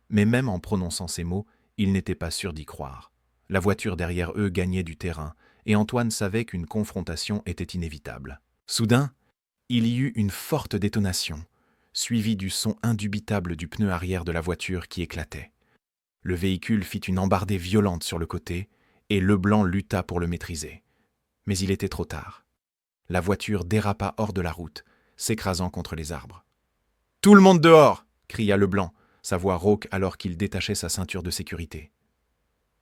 Mais même en prononçant ces mots, il n'était pas sûr d'y croire. La voiture derrière eux gagnait du terrain, et Antoine savait qu'une confrontation était inévitable. Soudain, il y eut une forte détonation, suivie du son indubitable du pneu arrière de la voiture qui éclatait. Le véhicule fit une embardée violente sur le côté, et Leblanc lutta pour le maîtriser. Mais il était trop tard. La voiture dérapa hors de la route, s'écrasant contre les arbres. « Tout le monde dehors !» cria Leblanc, sa voix rauque alors qu'il détachait sa ceinture de sécurité.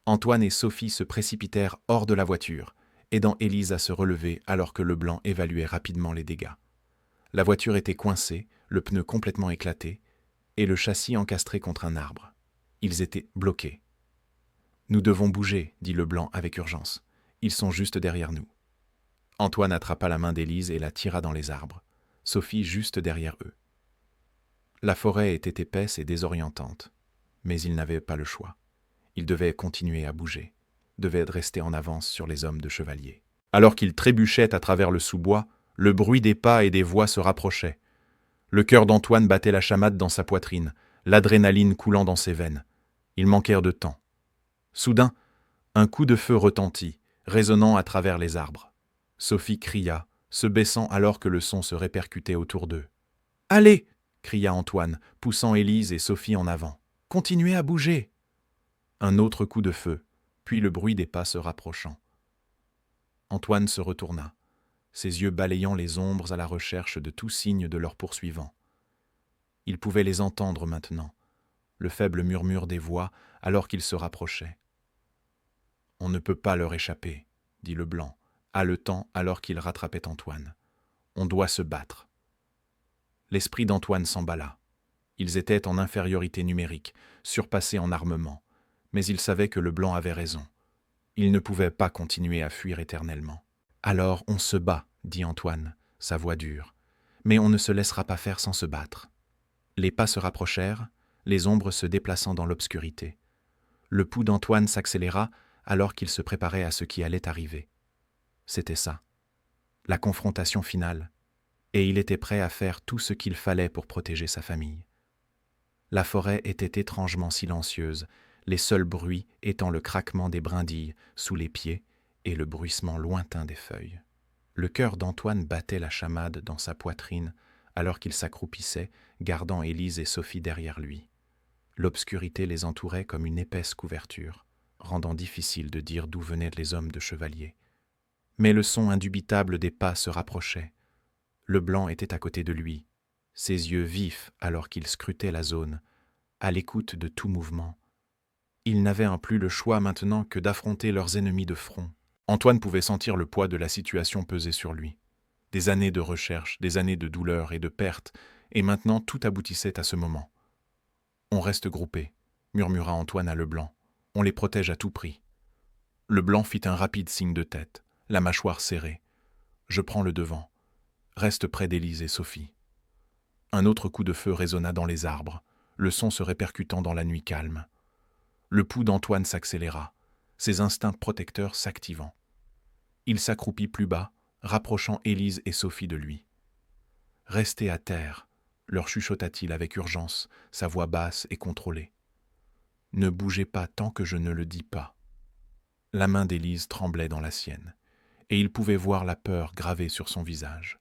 Antoine et Sophie se précipitèrent hors de la voiture, aidant Élise à se relever alors que Leblanc évaluait rapidement les dégâts. La voiture était coincée, le pneu complètement éclaté, et le châssis encastré contre un arbre. Ils étaient bloqués. « Nous devons bouger, » dit Leblanc avec urgence. « Ils sont juste derrière nous. » Antoine attrapa la main d'Élise et la tira dans les arbres, Sophie juste derrière eux. La forêt était épaisse et désorientante, mais ils n'avaient pas le choix. Ils devaient continuer à bouger, devaient rester en avance sur les hommes de Chevalier. Alors qu'ils trébuchaient à travers le sous-bois, le bruit des pas et des voix se rapprochait. Le cœur d'Antoine battait la chamade dans sa poitrine, l'adrénaline coulant dans ses veines. Ils manquèrent de temps. Soudain, un coup de feu retentit, résonnant à travers les arbres. Sophie cria, se baissant alors que le son se répercutait autour d'eux. Allez ! Cria Antoine, poussant Élise et Sophie en avant. Continuez à bouger ! Un autre coup de feu, puis le bruit des pas se rapprochant. Antoine se retourna, ses yeux balayant les ombres à la recherche de tout signe de leurs poursuivants. Il pouvait les entendre maintenant, le faible murmure des voix alors qu'ils se rapprochaient. « On ne peut pas leur échapper, » dit le blanc, haletant alors qu'il rattrapait Antoine. « On doit se battre. » L'esprit d'Antoine s'emballa. Ils étaient en infériorité numérique, surpassés en armement, mais il savait que le blanc avait raison. Il ne pouvait pas continuer à fuir éternellement. « Alors on se bat, » dit Antoine, sa voix dure, « mais on ne se laissera pas faire sans se battre. » Les pas se rapprochèrent, les ombres se déplaçant dans l'obscurité. Le pouls d'Antoine s'accéléra alors qu'il se préparait à ce qui allait arriver. C'était ça, la confrontation finale, et il était prêt à faire tout ce qu'il fallait pour protéger sa famille. La forêt était étrangement silencieuse, les seuls bruits étant le craquement des brindilles sous les pieds et le bruissement lointain des feuilles. Le cœur d'Antoine battait la chamade dans sa poitrine alors qu'il s'accroupissait, gardant Élise et Sophie derrière lui. L'obscurité les entourait comme une épaisse couverture, rendant difficile de dire d'où venaient les hommes de chevalier. Mais le son indubitable des pas se rapprochait. Le blanc était à côté de lui, ses yeux vifs alors qu'il scrutait la zone, à l'écoute de tout mouvement. Ils n'avaient plus le choix maintenant que d'affronter leurs ennemis de front. Antoine pouvait sentir le poids de la situation peser sur lui. Des années de recherche, des années de douleur et de perte, et maintenant tout aboutissait à ce moment. « On reste groupés, » murmura Antoine à Leblanc. « On les protège à tout prix. » Leblanc fit un rapide signe de tête, la mâchoire serrée. « Je prends le devant. Reste près d'Élise et Sophie. » Un autre coup de feu résonna dans les arbres, le son se répercutant dans la nuit calme. Le pouls d'Antoine s'accéléra, ses instincts protecteurs s'activant. Il s'accroupit plus bas, rapprochant Élise et Sophie de lui. « Restez à terre, » leur chuchota-t-il avec urgence, sa voix basse et contrôlée. « Ne bougez pas tant que je ne le dis pas. » La main d'Élise tremblait dans la sienne, et il pouvait voir la peur gravée sur son visage.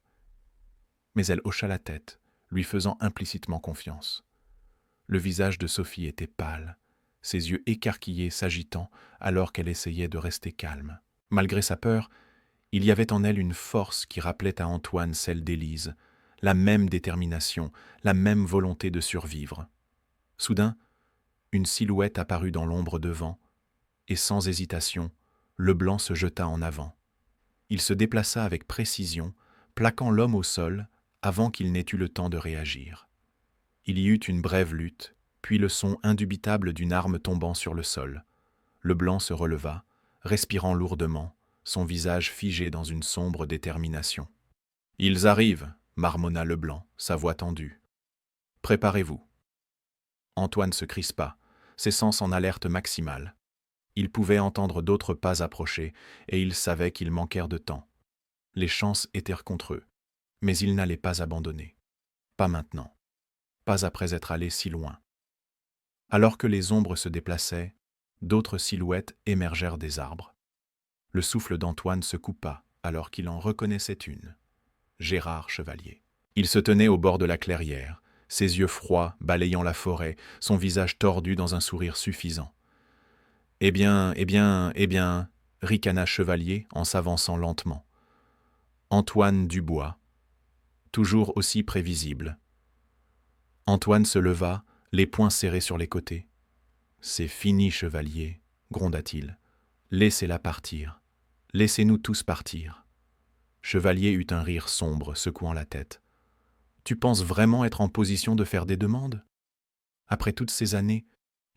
Mais elle hocha la tête, lui faisant implicitement confiance. Le visage de Sophie était pâle, ses yeux écarquillés s'agitant alors qu'elle essayait de rester calme. Malgré sa peur, il y avait en elle une force qui rappelait à Antoine celle d'Élise, la même détermination, la même volonté de survivre. Soudain, une silhouette apparut dans l'ombre devant, et sans hésitation, Leblanc se jeta en avant. Il se déplaça avec précision, plaquant l'homme au sol avant qu'il n'ait eu le temps de réagir. Il y eut une brève lutte, puis le son indubitable d'une arme tombant sur le sol. Leblanc se releva, respirant lourdement, son visage figé dans une sombre détermination. « Ils arrivent !» marmonna Leblanc, sa voix tendue. « Préparez-vous. » Antoine se crispa, ses sens en alerte maximale. Il pouvait entendre d'autres pas approcher, et il savait qu'ils manquèrent de temps. Les chances étaient contre eux, mais il n'allait pas abandonner. Pas maintenant. Pas après être allé si loin. Alors que les ombres se déplaçaient, d'autres silhouettes émergèrent des arbres. Le souffle d'Antoine se coupa alors qu'il en reconnaissait une. Gérard Chevalier. Il se tenait au bord de la clairière, ses yeux froids balayant la forêt, son visage tordu dans un sourire suffisant. « Eh bien, ricana Chevalier en s'avançant lentement. Antoine Dubois, toujours aussi prévisible. Antoine se leva, les poings serrés sur les côtés. « C'est fini, Chevalier, » gronda-t-il. « Laissez-la partir. Laissez-nous tous partir. » Chevalier eut un rire sombre, secouant la tête. « Tu penses vraiment être en position de faire des demandes ? Après toutes ces années,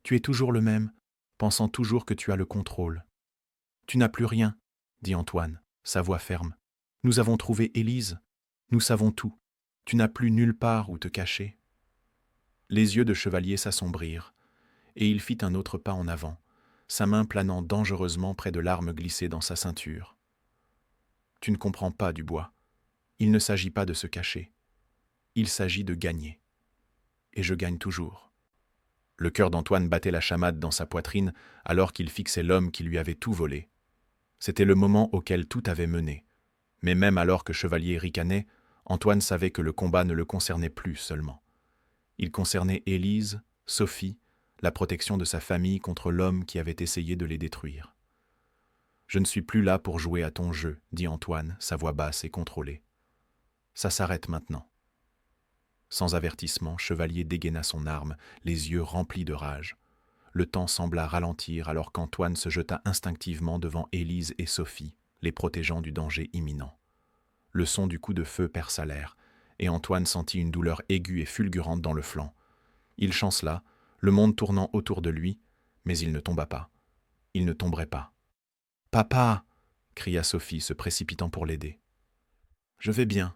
tu es toujours le même, pensant toujours que tu as le contrôle. »« Tu n'as plus rien, » dit Antoine, sa voix ferme. « Nous avons trouvé Élise. Nous savons tout. Tu n'as plus nulle part où te cacher. » Les yeux de Chevalier s'assombrirent, et il fit un autre pas en avant, sa main planant dangereusement près de l'arme glissée dans sa ceinture. « Tu ne comprends pas, Dubois. Il ne s'agit pas de se cacher. Il s'agit de gagner. Et je gagne toujours. » Le cœur d'Antoine battait la chamade dans sa poitrine alors qu'il fixait l'homme qui lui avait tout volé. C'était le moment auquel tout avait mené. Mais même alors que Chevalier ricanait, Antoine savait que le combat ne le concernait plus seulement. Il concernait Élise, Sophie, la protection de sa famille contre l'homme qui avait essayé de les détruire. « Je ne suis plus là pour jouer à ton jeu, » dit Antoine, sa voix basse et contrôlée. « Ça s'arrête maintenant. » Sans avertissement, Chevalier dégaina son arme, les yeux remplis de rage. Le temps sembla ralentir alors qu'Antoine se jeta instinctivement devant Élise et Sophie, les protégeant du danger imminent. Le son du coup de feu perça l'air, et Antoine sentit une douleur aiguë et fulgurante dans le flanc. Il chancela, le monde tournant autour de lui, mais il ne tomba pas. Il ne tomberait pas. « Papa !» cria Sophie, se précipitant pour l'aider. « Je vais bien !»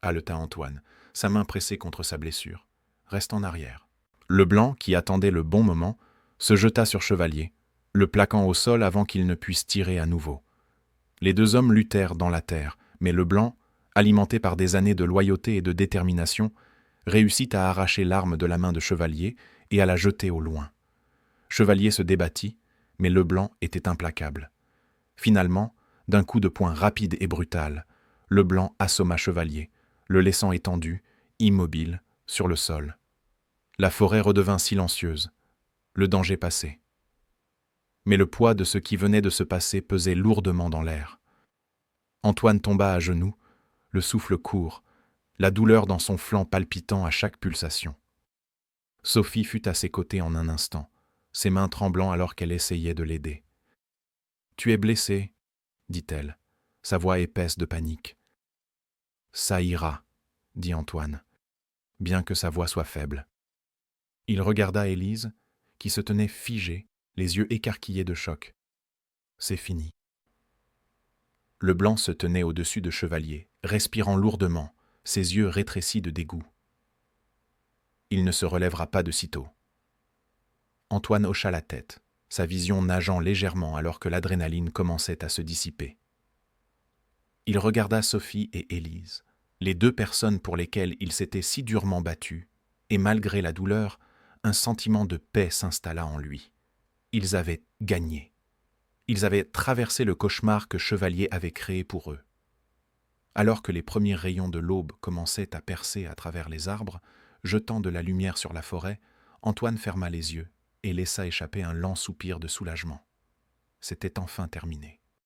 haleta Antoine, sa main pressée contre sa blessure. « Reste en arrière. » Le blanc, qui attendait le bon moment, se jeta sur Chevalier, le plaquant au sol avant qu'il ne puisse tirer à nouveau. Les deux hommes luttèrent dans la terre, mais le blanc, alimenté par des années de loyauté et de détermination, réussit à arracher l'arme de la main de Chevalier et à la jeter au loin. Chevalier se débattit, mais le blanc était implacable. Finalement, d'un coup de poing rapide et brutal, le blanc assomma Chevalier, le laissant étendu, immobile, sur le sol. La forêt redevint silencieuse. Le danger passait. Mais le poids de ce qui venait de se passer pesait lourdement dans l'air. Antoine tomba à genoux, le souffle court, la douleur dans son flanc palpitant à chaque pulsation. Sophie fut à ses côtés en un instant, ses mains tremblant alors qu'elle essayait de l'aider. « Tu es blessé, » dit-elle, sa voix épaisse de panique. « Ça ira, » dit Antoine, bien que sa voix soit faible. Il regarda Élise, qui se tenait figée, les yeux écarquillés de choc. « C'est fini. » Le blanc se tenait au-dessus de Chevalier, respirant lourdement, ses yeux rétrécis de dégoût. Il ne se relèvera pas de sitôt. Antoine hocha la tête, sa vision nageant légèrement alors que l'adrénaline commençait à se dissiper. Il regarda Sophie et Élise, les deux personnes pour lesquelles il s'était si durement battu, et malgré la douleur, un sentiment de paix s'installa en lui. Ils avaient gagné. Ils avaient traversé le cauchemar que Chevalier avait créé pour eux. Alors que les premiers rayons de l'aube commençaient à percer à travers les arbres, jetant de la lumière sur la forêt, Antoine ferma les yeux et laissa échapper un lent soupir de soulagement. C'était enfin terminé.